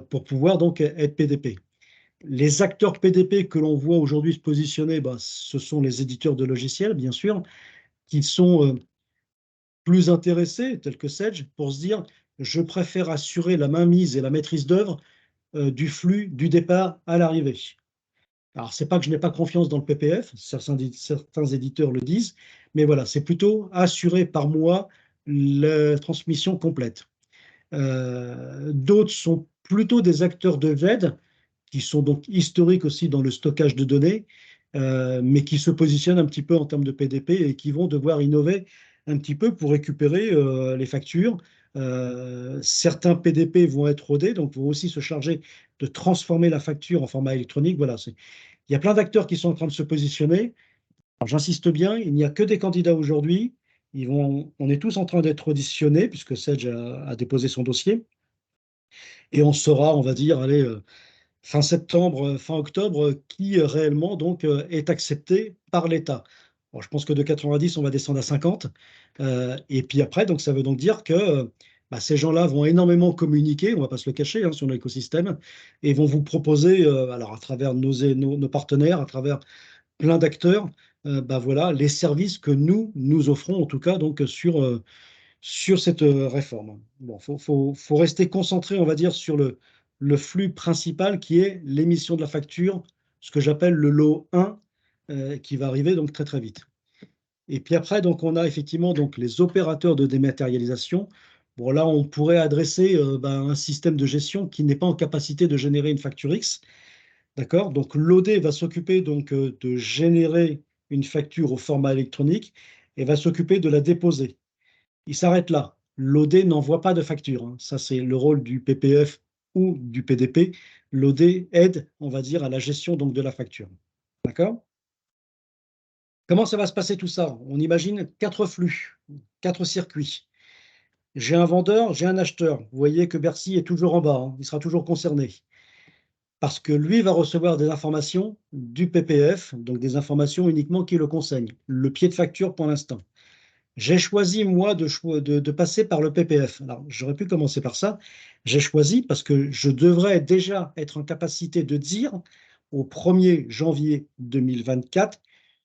pour pouvoir donc être PDP. Les acteurs PDP que l'on voit aujourd'hui se positionner, bah, ce sont les éditeurs de logiciels, bien sûr, qui sont plus intéressés, tels que Sedge, pour se dire, je préfère assurer la mainmise et la maîtrise d'œuvre du flux du départ à l'arrivée. Alors, c'est pas que je n'ai pas confiance dans le PPF, certains éditeurs le disent, mais voilà, c'est plutôt assurer par moi la transmission complète. D'autres sont plutôt des acteurs de VED, qui sont donc historiques aussi dans le stockage de données, mais qui se positionnent un petit peu en termes de PDP et qui vont devoir innover un petit peu pour récupérer les factures. Certains PDP vont être rodés, donc vont aussi se charger de transformer la facture en format électronique. Voilà, il y a plein d'acteurs qui sont en train de se positionner. Alors, j'insiste bien, il n'y a que des candidats aujourd'hui. On est tous en train d'être auditionnés, puisque Sedge a déposé son dossier. Et on saura, on va dire, allez, fin septembre, fin octobre, qui réellement donc est accepté par l'État. Bon, je pense que de 90, on va descendre à 50. Et puis après, donc ça veut donc dire que bah, ces gens-là vont énormément communiquer, on ne va pas se le cacher, hein, sur l'écosystème, et vont vous proposer, alors à travers nos partenaires, à travers plein d'acteurs, bah, voilà, les services que nous offrons, en tout cas, donc sur cette réforme. Bon, faut rester concentré, on va dire, sur le flux principal qui est l'émission de la facture, ce que j'appelle le lot 1, qui va arriver donc très très vite. Et puis après, donc on a effectivement donc les opérateurs de dématérialisation. Bon, là, on pourrait adresser ben, un système de gestion qui n'est pas en capacité de générer une facture X. D'accord? Donc l'OD va s'occuper donc de générer une facture au format électronique et va s'occuper de la déposer. Il s'arrête là. L'OD n'envoie pas de facture, hein. Ça, c'est le rôle du PPF ou du PDP. L'OD aide, on va dire, à la gestion donc, de la facture. D'accord? Comment ça va se passer tout ça? On imagine 4 flux, 4 circuits. J'ai un vendeur, j'ai un acheteur. Vous voyez que Bercy est toujours en bas, hein, il sera toujours concerné. Parce que lui va recevoir des informations du PPF, donc des informations uniquement qui le concernent. Le pied de facture pour l'instant. J'ai choisi, moi, de passer par le PPF. Alors, j'aurais pu commencer par ça. J'ai choisi parce que je devrais déjà être en capacité de dire au 1er janvier 2024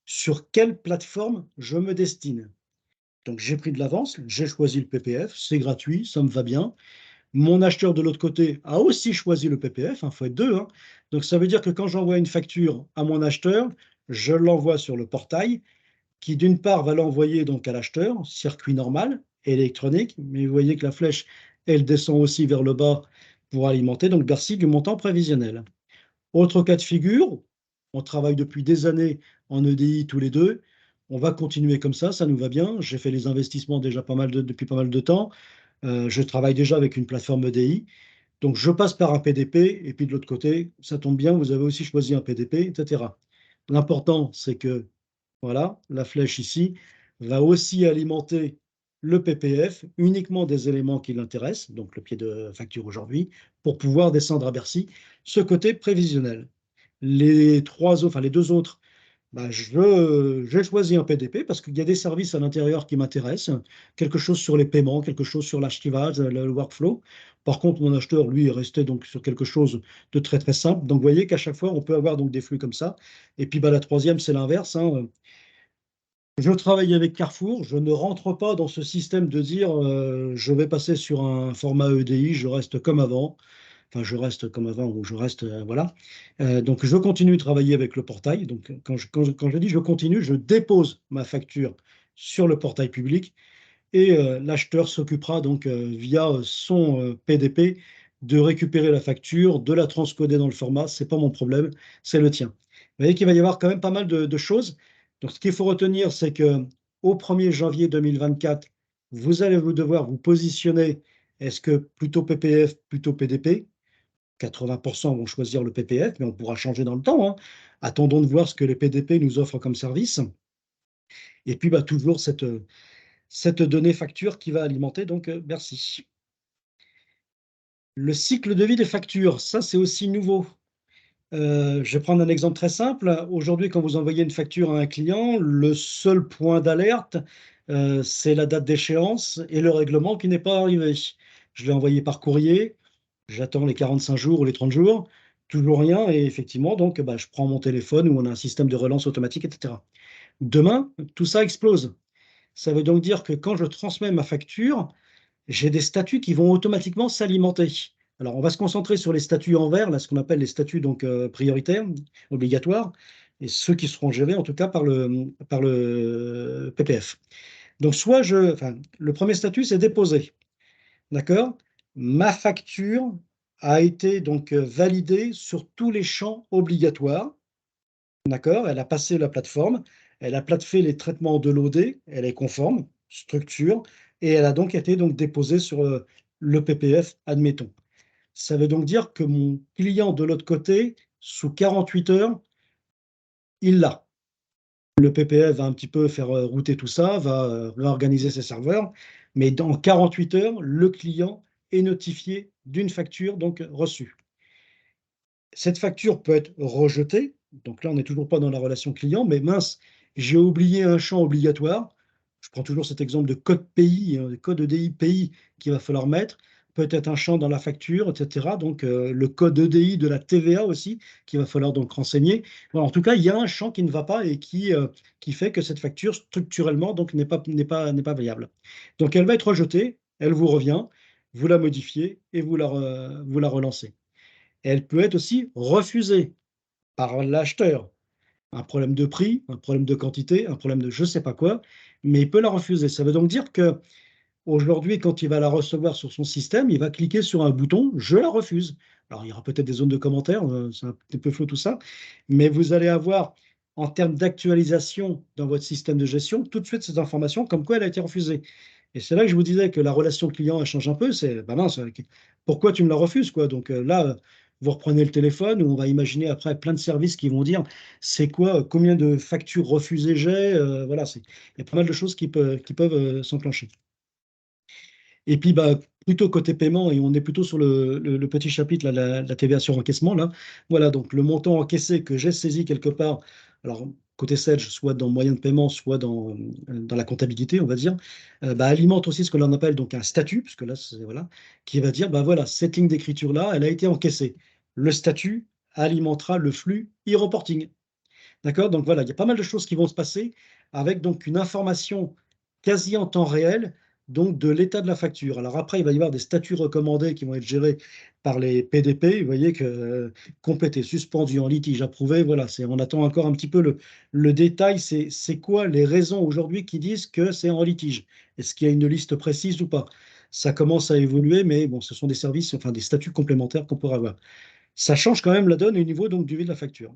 sur quelle plateforme je me destine. Donc, j'ai pris de l'avance, j'ai choisi le PPF, c'est gratuit, ça me va bien. Mon acheteur de l'autre côté a aussi choisi le PPF, il faut être deux, hein. Donc, ça veut dire que quand j'envoie une facture à mon acheteur, je l'envoie sur le portail qui d'une part va l'envoyer donc à l'acheteur, circuit normal, électronique, mais vous voyez que la flèche, elle descend aussi vers le bas pour alimenter donc Bercy du montant prévisionnel. Autre cas de figure, on travaille depuis des années en EDI tous les deux, on va continuer comme ça nous va bien. J'ai fait les investissements déjà depuis pas mal de temps. Je travaille déjà avec une plateforme EDI. Donc je passe par un PDP et puis de l'autre côté, ça tombe bien, vous avez aussi choisi un PDP, etc. L'important, c'est que voilà, la flèche ici va aussi alimenter le PPF, uniquement des éléments qui l'intéressent, donc le pied de facture aujourd'hui, pour pouvoir descendre à Bercy ce côté prévisionnel. Les deux autres, bah, j'ai choisi un PDP parce qu'il y a des services à l'intérieur qui m'intéressent, quelque chose sur les paiements, quelque chose sur l'archivage, le workflow. Par contre, mon acheteur, lui, est resté donc sur quelque chose de très très simple. Donc, vous voyez qu'à chaque fois, on peut avoir donc des flux comme ça. Et puis, bah, la troisième, c'est l'inverse, hein. Je travaille avec Carrefour, je ne rentre pas dans ce système de dire je vais passer sur un format EDI, je reste comme avant, enfin je reste comme avant ou je reste, voilà. Donc je continue de travailler avec le portail. Donc quand je dis je continue, je dépose ma facture sur le portail public et l'acheteur s'occupera donc via son PDP de récupérer la facture, de la transcoder dans le format. C'est pas mon problème, c'est le tien. Vous voyez qu'il va y avoir quand même pas mal de choses. Donc ce qu'il faut retenir, c'est que au 1er janvier 2024, vous allez vous devoir vous positionner. Est-ce que plutôt PPF, plutôt PDP? 80% vont choisir le PPF, mais on pourra changer dans le temps, hein. Attendons de voir ce que les PDP nous offrent comme service. Et puis bah, toujours cette donnée facture qui va alimenter donc Bercy. Le cycle de vie des factures, ça c'est aussi nouveau. Je vais prendre un exemple très simple. Aujourd'hui, quand vous envoyez une facture à un client, le seul point d'alerte, c'est la date d'échéance et le règlement qui n'est pas arrivé. Je l'ai envoyé par courrier, j'attends les 45 jours ou les 30 jours, toujours rien, et effectivement, donc bah, je prends mon téléphone où on a un système de relance automatique, etc. Demain, tout ça explose. Ça veut donc dire que quand je transmets ma facture, j'ai des statuts qui vont automatiquement s'alimenter. Alors, on va se concentrer sur les statuts en vert, là, ce qu'on appelle les statuts donc, prioritaires, obligatoires, et ceux qui seront gérés en tout cas par le PPF. Donc, enfin, le premier statut, c'est déposé. D'accord? Ma facture a été donc validée sur tous les champs obligatoires. D'accord? Elle a passé la plateforme, elle a fait les traitements de l'OD, elle est conforme, structure, et elle a donc été donc déposée sur le PPF, admettons. Ça veut donc dire que mon client de l'autre côté, sous 48 heures, il l'a. Le PPF va un petit peu faire router tout ça, va réorganiser ses serveurs, mais dans 48 heures, le client est notifié d'une facture donc reçue. Cette facture peut être rejetée. Donc là, on n'est toujours pas dans la relation client, mais mince, j'ai oublié un champ obligatoire. Je prends toujours cet exemple de code pays, code EDI pays qu'il va falloir mettre. Peut-être un champ dans la facture, etc. Donc le code EDI de la TVA aussi qu'il va falloir donc renseigner. Voilà, en tout cas, il y a un champ qui ne va pas et qui fait que cette facture structurellement donc n'est pas viable. Donc elle va être rejetée, elle vous revient, vous la modifiez et vous la relancez. Elle peut être aussi refusée par l'acheteur. Un problème de prix, un problème de quantité, un problème de je ne sais pas quoi, mais il peut la refuser. Ça veut donc dire que aujourd'hui, quand il va la recevoir sur son système, il va cliquer sur un bouton je la refuse. Alors il y aura peut-être des zones de commentaires, c'est un petit peu flou tout ça, mais vous allez avoir en termes d'actualisation dans votre système de gestion tout de suite cette information comme quoi elle a été refusée. Et c'est là que je vous disais que la relation client elle change un peu. C'est bah mince, pourquoi tu me la refuses quoi? Donc là, vous reprenez le téléphone ou on va imaginer après plein de services qui vont dire c'est quoi, combien de factures refusées j'ai, voilà, il y a pas mal de choses qui peuvent s'enclencher. Et puis, bah, plutôt côté paiement, et on est plutôt sur le petit chapitre, là, la TVA sur encaissement, là. Voilà, donc le montant encaissé que j'ai saisi quelque part, alors côté Sedge, soit dans moyen de paiement, soit dans la comptabilité, on va dire, bah, alimente aussi ce que l'on appelle donc un statut, puisque là, voilà, qui va dire, bah voilà, cette ligne d'écriture-là, elle a été encaissée. Le statut alimentera le flux e-reporting. D'accord? Donc voilà, il y a pas mal de choses qui vont se passer avec donc une information quasi en temps réel donc de l'état de la facture. Alors après, il va y avoir des statuts recommandés qui vont être gérés par les PDP. Vous voyez que complété, suspendu, en litige, approuvé, voilà, on attend encore un petit peu le détail. C'est quoi les raisons aujourd'hui qui disent que c'est en litige? Est-ce qu'il y a une liste précise ou pas? Ça commence à évoluer, mais bon, ce sont des services, enfin des statuts complémentaires qu'on pourra avoir. Ça change quand même la donne au niveau donc du de la facture.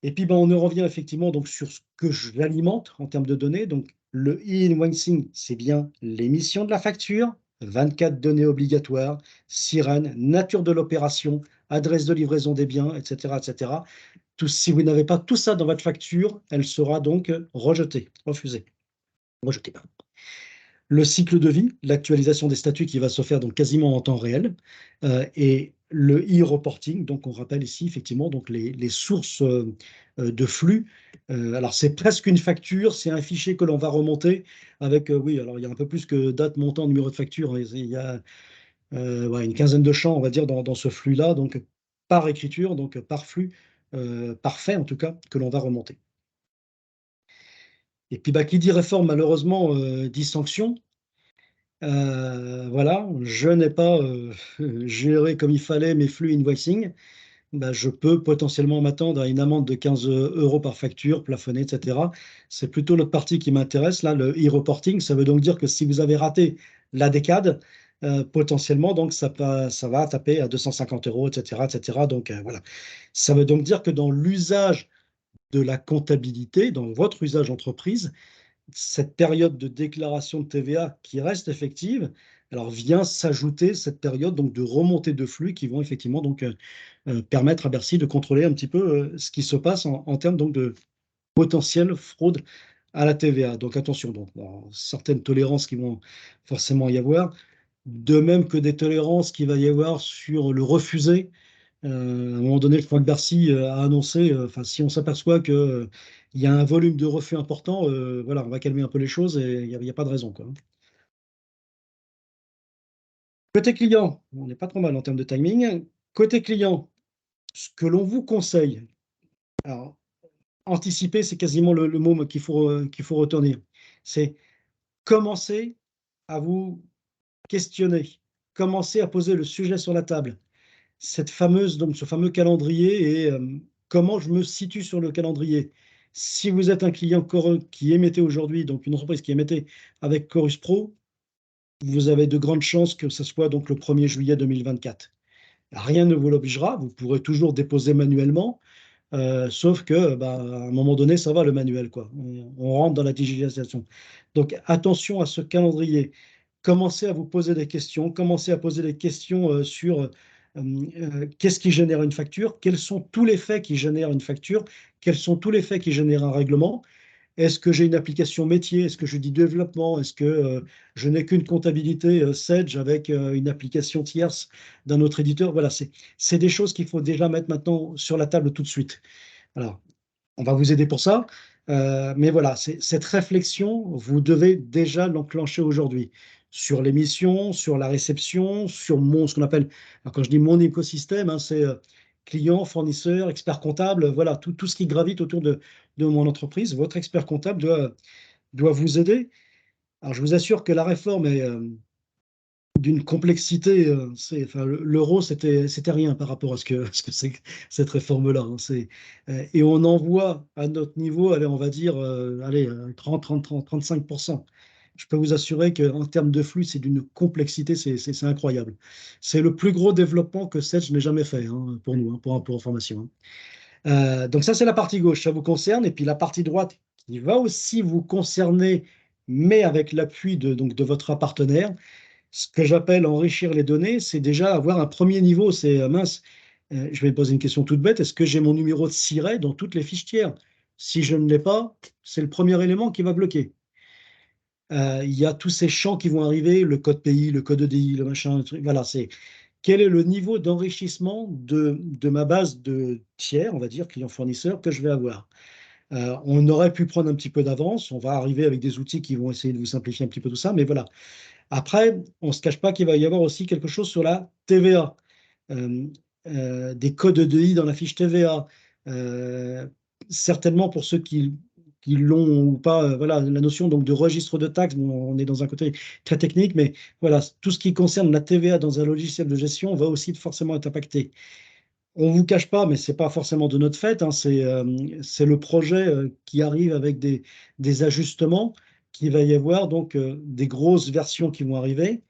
Et puis, ben, on en revient effectivement donc, sur ce que j'alimente en termes de données. Donc, le e-invoicing, c'est bien l'émission de la facture, 24 données obligatoires, sirène, nature de l'opération, adresse de livraison des biens, etc., etc. Si vous n'avez pas tout ça dans votre facture, elle sera donc rejetée, refusée, rejetée. Le cycle de vie, l'actualisation des statuts qui va se faire donc quasiment en temps réel, et le e-reporting, donc on rappelle ici effectivement donc les sources de flux. Alors c'est presque une facture, c'est un fichier que l'on va remonter avec, oui, alors il y a un peu plus que date, montant, numéro de facture, hein, il y a ouais, une quinzaine de champs, on va dire, dans ce flux-là, donc par écriture, donc par flux, parfait en tout cas, que l'on va remonter. Et puis bah, qui dit réforme malheureusement dit sanction. Voilà, je n'ai pas géré comme il fallait mes flux invoicing. Bah, je peux potentiellement m'attendre à une amende de 15 euros par facture, plafonnée, etc. C'est plutôt l'autre partie qui m'intéresse, là, le e-reporting. Ça veut donc dire que si vous avez raté la décade, potentiellement, donc ça va taper à 250 euros, etc., etc. Donc voilà. Ça veut donc dire que dans l'usage de la comptabilité, dans votre usage entreprise, cette période de déclaration de TVA qui reste effective, alors vient s'ajouter cette période donc de remontée de flux qui vont effectivement donc permettre à Bercy de contrôler un petit peu ce qui se passe en termes donc de potentielle fraude à la TVA. Donc attention, donc certaines tolérances qui vont forcément y avoir, de même que des tolérances qu'il va y avoir sur le refusé. À un moment donné, je crois que Bercy a annoncé, enfin, si on s'aperçoit qu'il y a un volume de refus important, voilà, on va calmer un peu les choses et il n'y a pas de raison, quoi. Côté client, on n'est pas trop mal en termes de timing. Côté client, ce que l'on vous conseille, alors anticiper, c'est quasiment le mot qu'il faut retenir. C'est commencer à vous questionner, commencer à poser le sujet sur la table. Donc ce fameux calendrier et comment je me situe sur le calendrier. Si vous êtes un client qui émettait aujourd'hui, donc une entreprise qui émettait avec Chorus Pro, vous avez de grandes chances que ce soit donc le 1er juillet 2024. Rien ne vous l'obligera, vous pourrez toujours déposer manuellement, sauf que bah, à un moment donné, ça va le manuel, quoi. On rentre dans la digitalisation. Donc attention à ce calendrier. Commencez à vous poser des questions, commencez à poser des questions sur qu'est-ce qui génère une facture, quels sont tous les faits qui génèrent une facture, quels sont tous les faits qui génèrent un règlement. Est-ce que j'ai une application métier? Est-ce que je dis développement? Est-ce que je n'ai qu'une comptabilité Sedge avec une application tierce d'un autre éditeur? Voilà, c'est des choses qu'il faut déjà mettre maintenant sur la table tout de suite. Alors, on va vous aider pour ça. Mais voilà, cette réflexion, vous devez déjà l'enclencher aujourd'hui sur l'émission, sur la réception, sur ce qu'on appelle, alors quand je dis mon écosystème, hein, c'est client, fournisseur, expert comptable, voilà, tout ce qui gravite autour de mon entreprise. Votre expert comptable doit vous aider. Alors, je vous assure que la réforme est d'une complexité. Enfin, l'euro, c'était rien par rapport à ce que c'est que cette réforme-là, hein. Et on en voit à notre niveau, allez, on va dire, allez, 30, 30, 30, 35%. Je peux vous assurer qu'en termes de flux, c'est d'une complexité, c'est incroyable. C'est le plus gros développement que Sedge n'ait jamais fait, hein, pour nous, hein, pour information, hein. Donc ça, c'est la partie gauche, ça vous concerne. Et puis la partie droite, qui va aussi vous concerner, mais avec l'appui donc, de votre partenaire. Ce que j'appelle enrichir les données, c'est déjà avoir un premier niveau. C'est mince, je vais poser une question toute bête. Est-ce que j'ai mon numéro de siret dans toutes les fiches tiers? Si je ne l'ai pas, c'est le premier élément qui va bloquer. Il y a tous ces champs qui vont arriver, le code pays, le code EDI, le machin, le truc. Voilà, c'est quel est le niveau d'enrichissement de ma base de tiers, on va dire, clients fournisseurs, que je vais avoir. On aurait pu prendre un petit peu d'avance. On va arriver avec des outils qui vont essayer de vous simplifier un petit peu tout ça. Mais voilà. Après, on ne se cache pas qu'il va y avoir aussi quelque chose sur la TVA. Euh, des codes EDI dans la fiche TVA. Euh, Certainement pour ceux qui l'ont ou pas, voilà, la notion donc de registre de taxes, bon, on est dans un côté très technique, mais voilà, tout ce qui concerne la TVA dans un logiciel de gestion va aussi forcément être impacté. On ne vous cache pas, mais ce n'est pas forcément de notre fait, hein, c'est le projet qui arrive avec des ajustements, qu'il va y avoir donc des grosses versions qui vont arriver.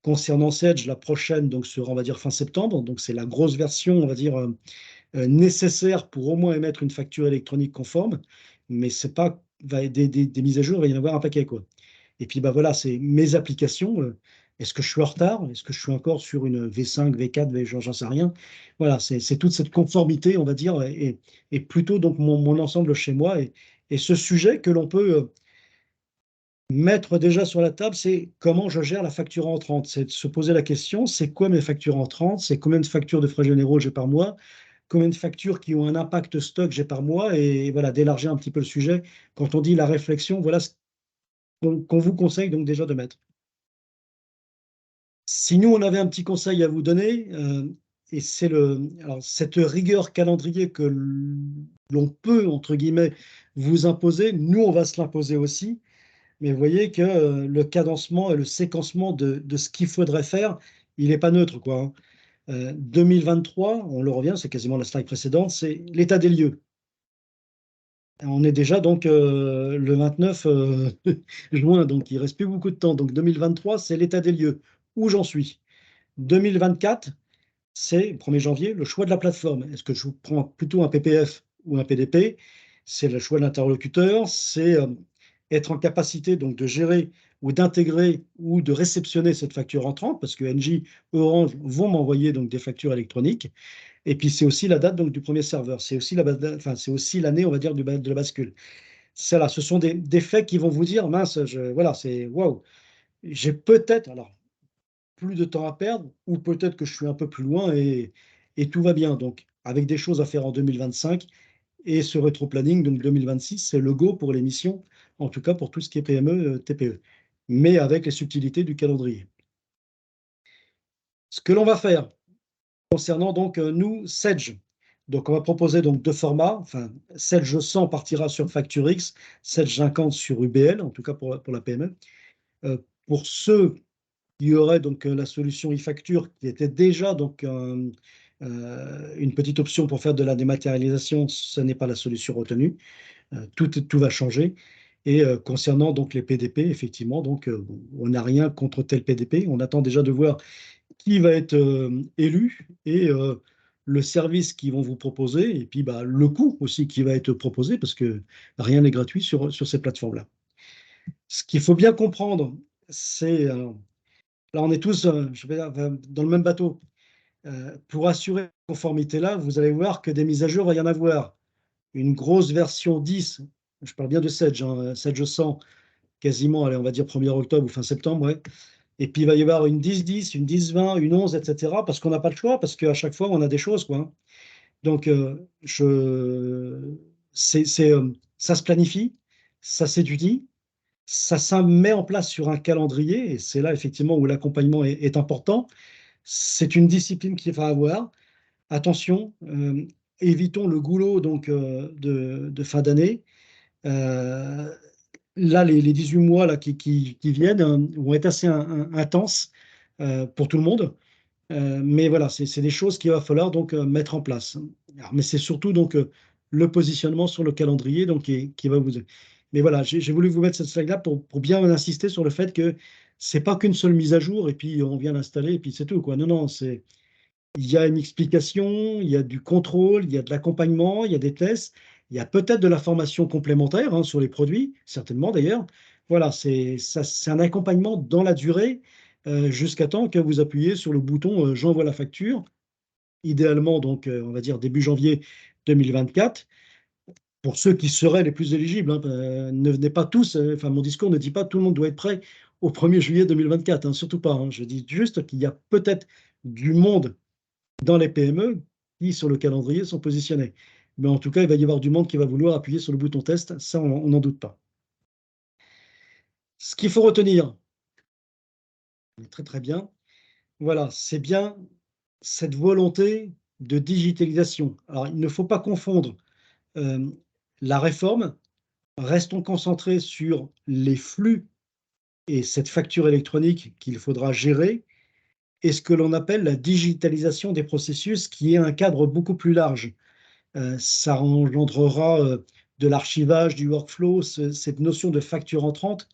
Concernant Sedge, la prochaine donc, sera, on va dire, fin septembre. Donc, c'est la grosse version, on va dire, nécessaire pour au moins émettre une facture électronique conforme. Mais c'est pas des mises à jour, il va y en avoir un paquet, quoi. Et puis, bah, voilà, c'est mes applications. Est-ce que je suis en retard? Est-ce que je suis encore sur une V5, V4, j'en sais rien. Voilà, c'est toute cette conformité, on va dire, et plutôt donc mon ensemble chez moi. Et ce sujet que l'on peut mettre déjà sur la table, c'est comment je gère la facture entrante. C'est de se poser la question, c'est quoi mes factures entrantes? C'est combien de factures de frais généraux j'ai par mois? Combien de factures qui ont un impact stock j'ai par mois? Et voilà, d'élargir un petit peu le sujet. Quand on dit la réflexion, voilà ce qu'on vous conseille donc déjà de mettre. Si nous, on avait un petit conseil à vous donner, et c'est alors, cette rigueur calendrier que l'on peut, entre guillemets, vous imposer, nous, on va se l'imposer aussi. Mais vous voyez que le cadencement et le séquencement de ce qu'il faudrait faire, il n'est pas neutre, quoi, hein. 2023, on le revient, c'est quasiment la slide précédente, c'est l'état des lieux. On est déjà donc le 29 juin, donc il reste plus beaucoup de temps. Donc 2023, c'est l'état des lieux. Où j'en suis? 2024, c'est 1er janvier, le choix de la plateforme. Est-ce que je prends plutôt un PPF ou un PDP? C'est le choix de l'interlocuteur, c'est être en capacité donc de gérer ou d'intégrer ou de réceptionner cette facture entrante, parce que NJ, Orange vont m'envoyer donc des factures électroniques. Et puis c'est aussi la date donc du premier serveur, c'est aussi enfin, c'est aussi l'année, on va dire, de la bascule. C'est là, ce sont des faits qui vont vous dire, mince, voilà, c'est waouh, j'ai peut-être, alors plus de temps à perdre, ou peut-être que je suis un peu plus loin et tout va bien. Donc, avec des choses à faire en 2025 et ce rétro-planning, donc 2026, c'est le go pour l'émission, en tout cas pour tout ce qui est PME, TPE, mais avec les subtilités du calendrier. Ce que l'on va faire concernant donc nous, Sedge, donc on va proposer donc deux formats. Enfin, Sedge 100 partira sur Facture X, Sedge 50 sur UBL, en tout cas pour la PME. Pour ceux il y aurait donc la solution e-facture qui était déjà donc une petite option pour faire de la dématérialisation. Ce n'est pas la solution retenue. Tout va changer. Et concernant donc les PDP, effectivement, donc on n'a rien contre tel PDP. On attend déjà de voir qui va être élu et le service qu'ils vont vous proposer et puis bah, le coût aussi qui va être proposé parce que rien n'est gratuit sur ces plateformes-là. Ce qu'il faut bien comprendre, c'est là, on est tous, je vais dire, dans le même bateau. Pour assurer cette conformité-là, vous allez voir que des mises à jour, il va y en avoir. Une grosse version 10, je parle bien de Sedge, hein, Sedge 100, quasiment, allez, on va dire 1er octobre ou fin septembre, ouais. Et puis il va y avoir une 10-10, une 10-20, une 11, etc. Parce qu'on n'a pas le choix, parce qu'à chaque fois, on a des choses, quoi, hein. Donc, ça se planifie, ça s'étudie, ça se met en place sur un calendrier, et c'est là effectivement où l'accompagnement est important. C'est une discipline qu'il va avoir. Attention, évitons le goulot donc, de fin d'année. Euh, Là, les 18 mois là, qui viennent vont être assez intenses pour tout le monde. Mais voilà, c'est des choses qu'il va falloir donc mettre en place. Alors, mais c'est surtout donc le positionnement sur le calendrier donc, qui va vous. Mais voilà, j'ai voulu vous mettre cette slide-là pour bien insister sur le fait que c'est pas qu'une seule mise à jour et puis on vient l'installer et puis c'est tout, quoi. Non, non, il y a une explication, il y a du contrôle, il y a de l'accompagnement, il y a des tests, il y a peut-être de la formation complémentaire hein, sur les produits, certainement d'ailleurs. Voilà, c'est un accompagnement dans la durée jusqu'à temps que vous appuyez sur le bouton j'envoie la facture, idéalement donc on va dire début janvier 2024. pour ceux qui seraient les plus éligibles, hein. Ne venez pas tous, enfin mon discours ne dit pas tout le monde doit être prêt au 1er juillet 2024, hein, surtout pas, hein. Je dis juste qu'il y a peut-être du monde dans les PME qui, sur le calendrier, sont positionnés. Mais en tout cas, il va y avoir du monde qui va vouloir appuyer sur le bouton test, ça, on n'en doute pas. Ce qu'il faut retenir, très très bien, voilà, c'est bien cette volonté de digitalisation. Alors, il ne faut pas confondre euh, la réforme. Restons concentrés sur les flux et cette facture électronique qu'il faudra gérer, et ce que l'on appelle la digitalisation des processus, qui est un cadre beaucoup plus large. Ça engendrera de l'archivage, du workflow, cette notion de facture entrante.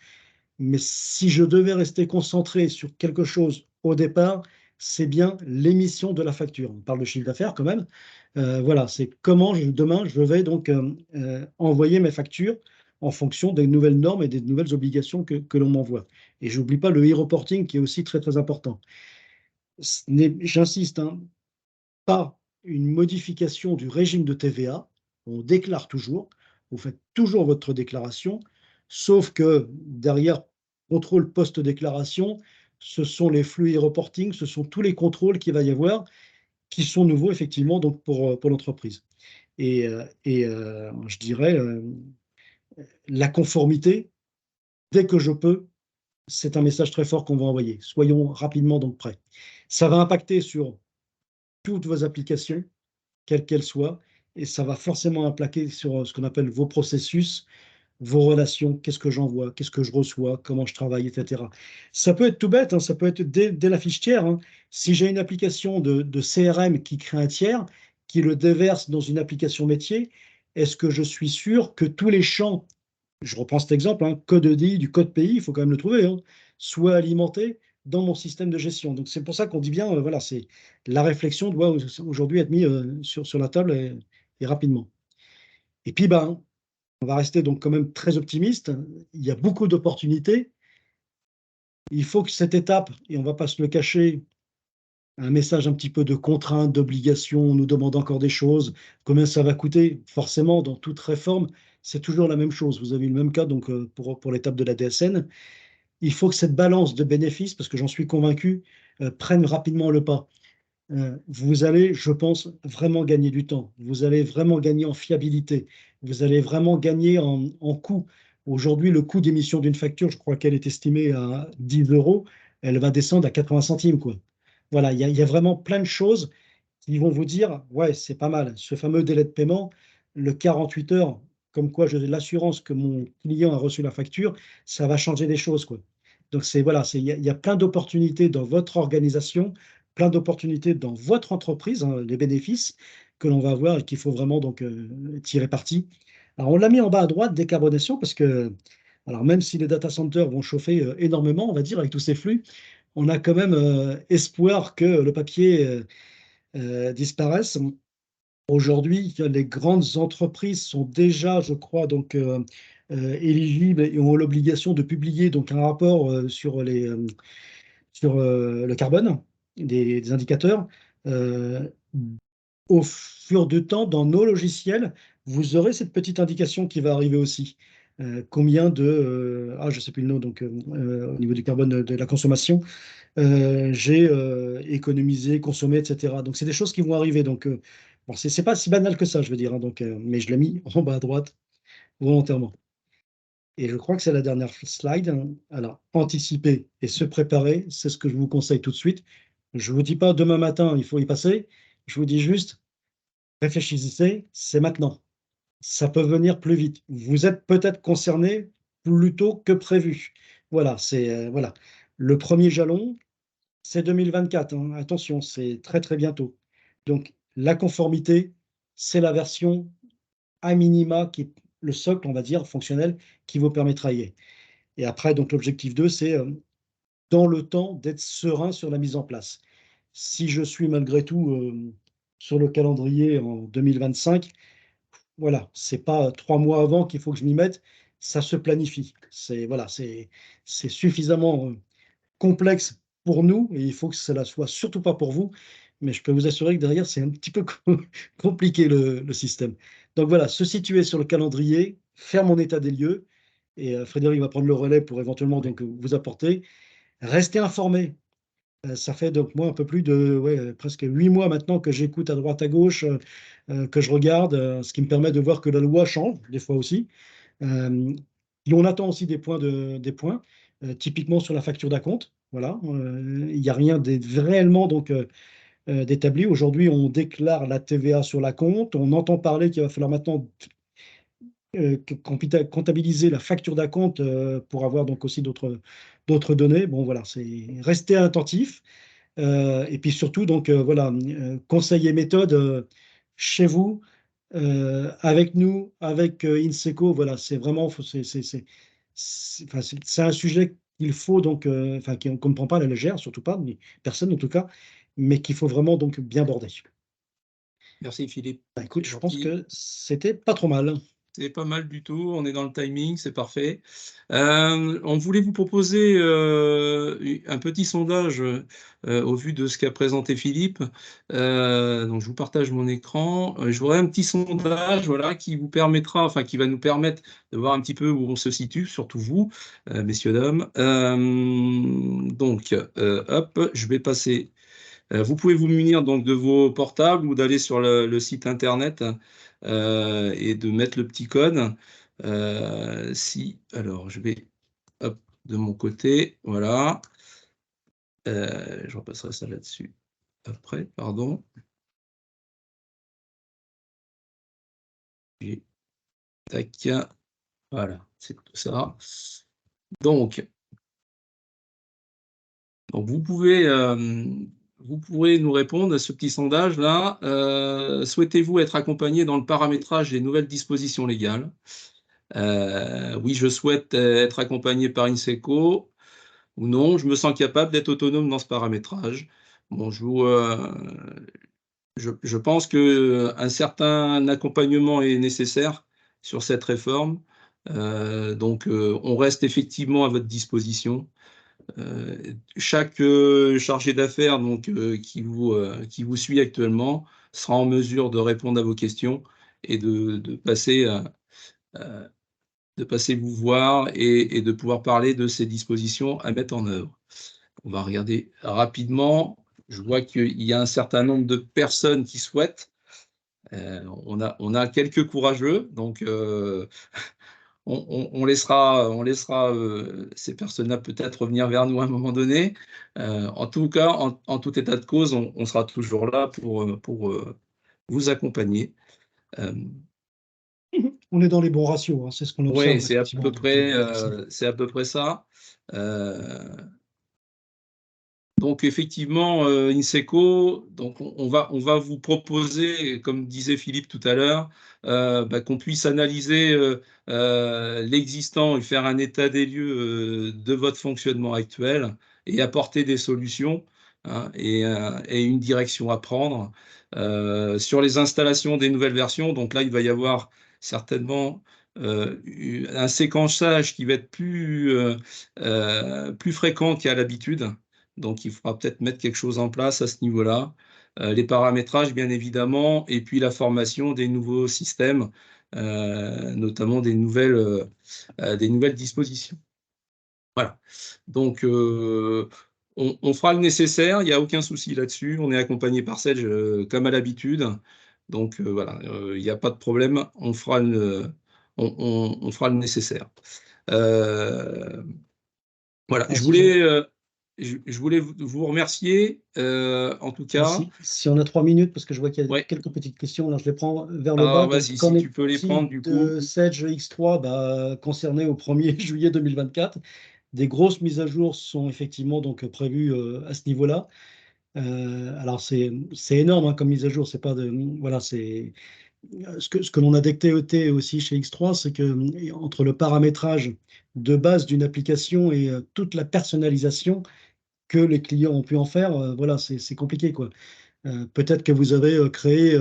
Mais si je devais rester concentré sur quelque chose au départ, c'est bien l'émission de la facture. On parle de chiffre d'affaires quand même. Voilà, c'est comment demain je vais donc envoyer mes factures en fonction des nouvelles normes et des nouvelles obligations que l'on m'envoie. Et j'oublie pas le e-reporting qui est aussi très très important. J'insiste, hein, pas une modification du régime de TVA. On déclare toujours, vous faites toujours votre déclaration, sauf que derrière contrôle post-déclaration, ce sont les flux e-reporting, ce sont tous les contrôles qu'il va y avoir qui sont nouveaux effectivement donc pour l'entreprise. Et je dirais la conformité, dès que je peux, c'est un message très fort qu'on va envoyer. Soyons rapidement donc prêts. Ça va impacter sur toutes vos applications, quelles qu'elles soient, et ça va forcément impliquer sur ce qu'on appelle vos processus, vos relations, qu'est-ce que j'envoie, qu'est-ce que je reçois, comment je travaille, etc. Ça peut être tout bête, hein, ça peut être dès la fiche tiers, hein. Si j'ai une application de CRM qui crée un tiers, qui le déverse dans une application métier, est-ce que je suis sûr que tous les champs, je reprends cet exemple, hein, code EDI, du code pays, il faut quand même le trouver, hein, soient alimentés dans mon système de gestion. Donc c'est pour ça qu'on dit bien, voilà, c'est la réflexion doit aujourd'hui être mise sur la table et rapidement. Et puis, ben, on va rester donc quand même très optimiste. Il y a beaucoup d'opportunités. Il faut que cette étape, et on ne va pas se le cacher, un message un petit peu de contrainte, d'obligation, on nous demande encore des choses, combien ça va coûter. Forcément, dans toute réforme, c'est toujours la même chose. Vous avez eu le même cas donc, pour l'étape de la DSN. Il faut que cette balance de bénéfices, parce que j'en suis convaincu, prenne rapidement le pas. Vous allez, je pense, vraiment gagner du temps. Vous allez vraiment gagner en fiabilité. Vous allez vraiment gagner en coût. Aujourd'hui, le coût d'émission d'une facture, je crois qu'elle est estimée à 10 euros. Elle va descendre à 80 centimes, quoi. Voilà, il y a vraiment plein de choses qui vont vous dire, ouais, c'est pas mal. Ce fameux délai de paiement, le 48 heures, comme quoi j'ai l'assurance que mon client a reçu la facture, ça va changer des choses, quoi. Donc c'est voilà, il y a plein d'opportunités dans votre organisation, plein d'opportunités dans votre entreprise, hein, les bénéfices que l'on va avoir et qu'il faut vraiment donc tirer parti. Alors on l'a mis en bas à droite, décarbonation, parce que alors même si les data centers vont chauffer énormément, on va dire, avec tous ces flux, on a quand même espoir que le papier disparaisse. Aujourd'hui, les grandes entreprises sont déjà, je crois, donc éligibles et ont l'obligation de publier donc un rapport sur le carbone, des indicateurs. Euh, Au fur du temps, dans nos logiciels, vous aurez cette petite indication qui va arriver aussi. Combien de, je ne sais plus le nom, donc au niveau du carbone de la consommation, j'ai économisé, consommé, etc. Donc c'est des choses qui vont arriver. Donc bon, c'est pas si banal que ça, je veux dire, hein, donc, mais je l'ai mis en bas à droite volontairement. Et je crois que c'est la dernière slide, hein. Alors, anticiper et se préparer, c'est ce que je vous conseille tout de suite. Je ne vous dis pas demain matin, il faut y passer. Je vous dis juste, réfléchissez, c'est maintenant. Ça peut venir plus vite. Vous êtes peut-être concerné plus tôt que prévu. Voilà, c'est voilà. Le premier jalon, c'est 2024, hein. Attention, c'est très très bientôt. Donc, la conformité, c'est la version à minima qui est le socle, on va dire, fonctionnel, qui vous permet de travailler. Et après, donc l'objectif 2, c'est dans le temps d'être serein sur la mise en place. Si je suis malgré tout sur le calendrier en 2025, voilà, c'est pas 3 mois avant qu'il faut que je m'y mette, ça se planifie. C'est voilà, c'est suffisamment complexe pour nous et il faut que cela soit surtout pas pour vous. Mais je peux vous assurer que derrière, c'est un petit peu compliqué le système. Donc voilà, se situer sur le calendrier, faire mon état des lieux, et Frédéric va prendre le relais pour éventuellement donc vous apporter. Rester informé. Ça fait donc moi un peu plus de presque 8 mois maintenant que j'écoute à droite à gauche, que je regarde, ce qui me permet de voir que la loi change des fois aussi. Et on attend aussi des points, typiquement sur la facture d'acompte. Voilà, il n'y a rien réellement donc d'établi. Aujourd'hui, on déclare la TVA sur l'acompte. On entend parler qu'il va falloir maintenant comptabiliser la facture d'acompte pour avoir donc aussi d'autres données. Bon, voilà, c'est rester attentif. Et puis surtout, donc voilà, conseils et méthodes chez vous, avec nous, avec INSECO. Voilà, c'est vraiment, enfin, c'est un sujet qu'il faut donc, enfin, qu'on ne prend pas à la légère, surtout pas, mais personne en tout cas, mais qu'il faut vraiment donc bien border. Merci Philippe, Bah, c'est écoute, je pense gentil. que c'était pas trop mal. C'est pas mal du tout, on est dans le timing, c'est parfait. On voulait vous proposer un petit sondage au vu de ce qu'a présenté Philippe. Donc je vous partage mon écran. Je voudrais un petit sondage, voilà, qui vous permettra, enfin qui va nous permettre de voir un petit peu où on se situe, surtout vous, messieurs dames. Hop, je vais passer. Vous pouvez vous munir donc de vos portables ou d'aller sur le site internet et de mettre le petit code. Alors je vais hop, de mon côté, voilà. Je repasserai ça là-dessus après, pardon. Tac, voilà, c'est tout ça. Donc, donc vous pourrez nous répondre à ce petit sondage-là. Souhaitez-vous être accompagné dans le paramétrage des nouvelles dispositions légales? Oui, je souhaite être accompagné par INSECO, ou non, je me sens capable d'être autonome dans ce paramétrage. Bon, je pense qu'un certain accompagnement est nécessaire sur cette réforme. On reste effectivement à votre disposition. Chaque chargé d'affaires qui vous suit actuellement sera en mesure de répondre à vos questions et de passer vous voir et de pouvoir parler de ces dispositions à mettre en œuvre. On va regarder rapidement. Je vois qu'il y a un certain nombre de personnes qui souhaitent. On a quelques courageux, donc on laissera ces personnes-là peut-être revenir vers nous à un moment donné. En tout cas, en tout état de cause, on sera toujours là pour vous accompagner. On est dans les bons ratios, hein, c'est ce qu'on Oui, observe effectivement. Donc, c'est à peu près ça. Euh, Donc effectivement, INSECO, donc on va vous proposer, comme disait Philippe tout à l'heure, qu'on puisse analyser l'existant et faire un état des lieux de votre fonctionnement actuel et apporter des solutions, hein, et une direction à prendre. Sur les installations des nouvelles versions, donc là, il va y avoir certainement un séquençage qui va être plus fréquent qu'à l'habitude. Donc, il faudra peut-être mettre quelque chose en place à ce niveau-là. Les paramétrages, bien évidemment, et puis la formation des nouveaux systèmes, notamment des nouvelles dispositions. Voilà. Donc, on fera le nécessaire, il n'y a aucun souci là-dessus. On est accompagné par Sedge comme à l'habitude. Donc, voilà, il n'y a pas de problème. On fera le nécessaire. Voilà, ah, si j'ai- je voulais vous remercier, en tout cas. si on a 3 minutes, parce que je vois qu'il y a Ouais. quelques petites questions, là je les prends vers le bas. Alors, Donc, vas-y, qu'en si tu peux les est-il prendre, du coup. de Sedge X3 concerné au 1er juillet 2024? Des grosses mises à jour sont effectivement donc prévues à ce niveau-là. Alors c'est énorme, hein, comme mise à jour. C'est pas de voilà, c'est ce que l'on a détecté aussi chez X3, c'est que entre le paramétrage de base d'une application et toute la personnalisation que les clients ont pu en faire, voilà, c'est compliqué, quoi. Peut-être que vous avez créé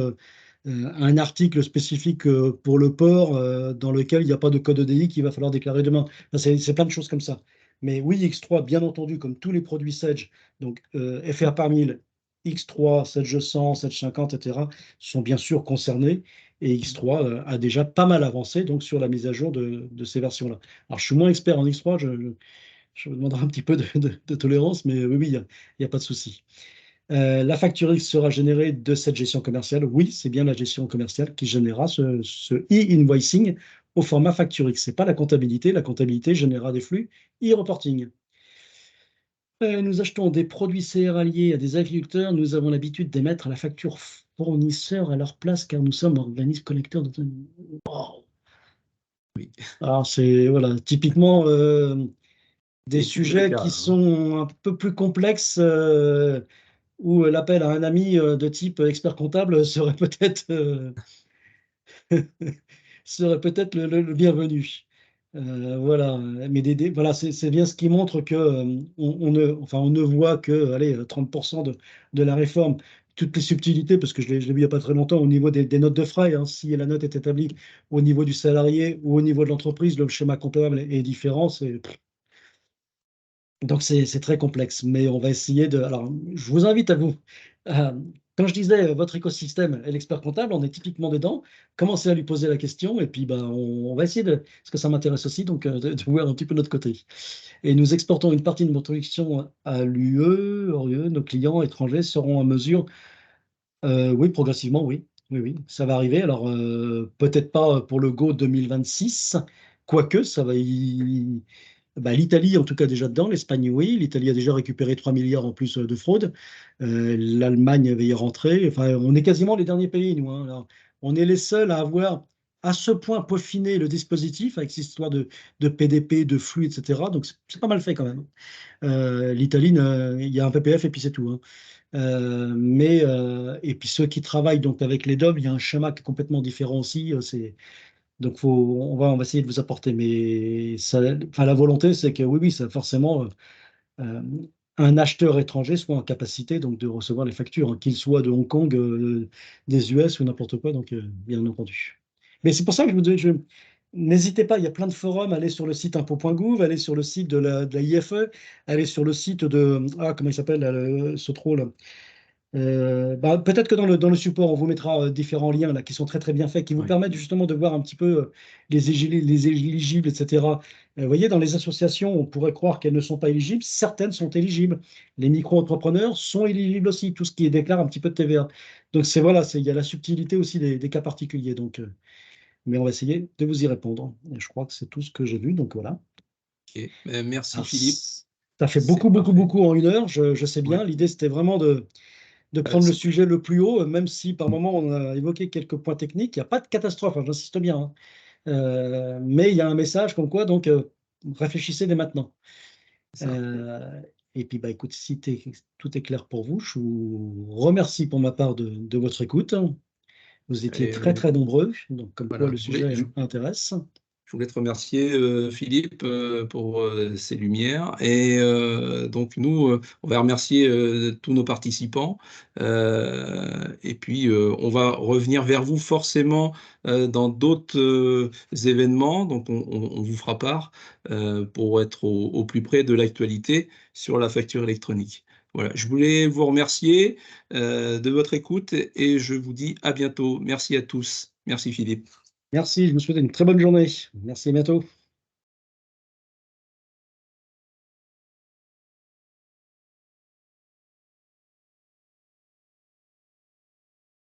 un article spécifique pour le port dans lequel il n'y a pas de code EDI qu'il va falloir déclarer demain. Enfin, c'est plein de choses comme ça. Mais oui, X3, bien entendu, comme tous les produits Sedge, donc FR par 1000, X3, Sedge 100, Sedge 50, etc., sont bien sûr concernés. et X3 a déjà pas mal avancé donc, sur la mise à jour de ces versions-là. Alors, je suis moins expert en X3, je vous demanderai un petit peu de tolérance, mais oui, il n'y a pas de souci. La facture X sera générée de cette gestion commerciale. Oui, c'est bien la gestion commerciale qui générera ce e-invoicing au format facture X. Ce n'est pas la comptabilité. La comptabilité générera des flux e-reporting. Nous achetons des produits céréaliers à des agriculteurs. Nous avons l'habitude d'émettre la facture fournisseur à leur place car nous sommes organismes collecteurs de... Wow. Oui. Alors, c'est voilà, typiquement des C'est toujours le sujets cas, qui hein. sont un peu plus complexes où l'appel à un ami de type expert comptable serait peut-être serait peut-être le bienvenu. Voilà, mais voilà, c'est bien ce qui montre que on ne voit que allez, 30% de la réforme, toutes les subtilités, parce que je l'ai vu il n'y a pas très longtemps au niveau des notes de frais, hein, si la note est établie au niveau du salarié ou au niveau de l'entreprise, le schéma comptable est différent. Donc c'est très complexe, mais on va essayer de. Alors, je vous invite à vous. euh, Quand je disais votre écosystème et l'expert comptable, on est typiquement dedans. Commencez à lui poser la question et puis ben, on va essayer de. Parce que ça m'intéresse aussi, donc de voir un petit peu de notre côté. Et nous exportons une partie de notre production à l'UE. Hors UE, nos clients étrangers seront en mesure. Oui, progressivement, oui. Oui, oui, ça va arriver. Alors, peut-être pas pour le Go 2026, quoique ça va y. Bah, l'Italie, en tout cas, déjà dedans. L'Espagne, oui. L'Italie a déjà récupéré 3 milliards en plus de fraude. L'Allemagne va y rentrer. Enfin, on est quasiment les derniers pays, nous, hein. Alors, on est les seuls à avoir à ce point peaufiné le dispositif avec cette histoire de PDP, de flux, etc. Donc, c'est pas mal fait quand même. L'Italie, il y a un PPF et puis c'est tout, hein. Et puis ceux qui travaillent donc avec les DOM, il y a un schéma qui est complètement différent aussi. Donc on va essayer de vous apporter. Mais ça, enfin, la volonté, c'est que oui, oui, ça forcément euh, un acheteur étranger soit en capacité donc de recevoir les factures, hein, qu'il soit de Hong Kong, des US ou n'importe quoi. Donc bien entendu. Mais c'est pour ça que n'hésitez pas, il y a plein de forums, allez sur le site impôt.gouv, allez sur le site de la IFE, allez sur le site de, comment il s'appelle, là, ce troll, là. Bah, peut-être que dans le support, on vous mettra différents liens là, qui sont très très bien faits, qui vous Oui. permettent justement de voir un petit peu les éligibles, etc. Vous voyez, dans les associations, on pourrait croire qu'elles ne sont pas éligibles. Certaines sont éligibles. Les micro-entrepreneurs sont éligibles aussi, tout ce qui déclare un petit peu de TVA. Donc c'est voilà, il y a la subtilité aussi des cas particuliers. Donc, mais on va essayer de vous y répondre. Et je crois que c'est tout ce que j'ai vu. Donc voilà. Ok. Merci Alors, Philippe, ça fait c'est beaucoup, beaucoup, parfait. beaucoup en 1 heure. Je sais Ouais. bien. L'idée, c'était vraiment de Bah, prendre le sujet le plus haut, même si par moment on a évoqué quelques points techniques. Il n'y a pas de catastrophe, hein, j'insiste bien, hein. Mais il y a un message comme quoi, donc réfléchissez dès maintenant. c'est ça. Euh, et puis, bah, écoute, si tout est clair pour vous, je vous remercie pour ma part de votre écoute. Vous étiez Et, très, très nombreux, donc comme quoi voilà. le sujet intéresse. Je voulais te remercier, Philippe, pour ces lumières. Et donc, nous, on va remercier tous nos participants. Et puis, on va revenir vers vous forcément dans d'autres événements. Donc, on vous fera part pour être au plus près de l'actualité sur la facture électronique. Voilà, je voulais vous remercier de votre écoute et je vous dis à bientôt. Merci à tous. Merci, Philippe. Merci, je vous souhaite une très bonne journée. Merci, à bientôt.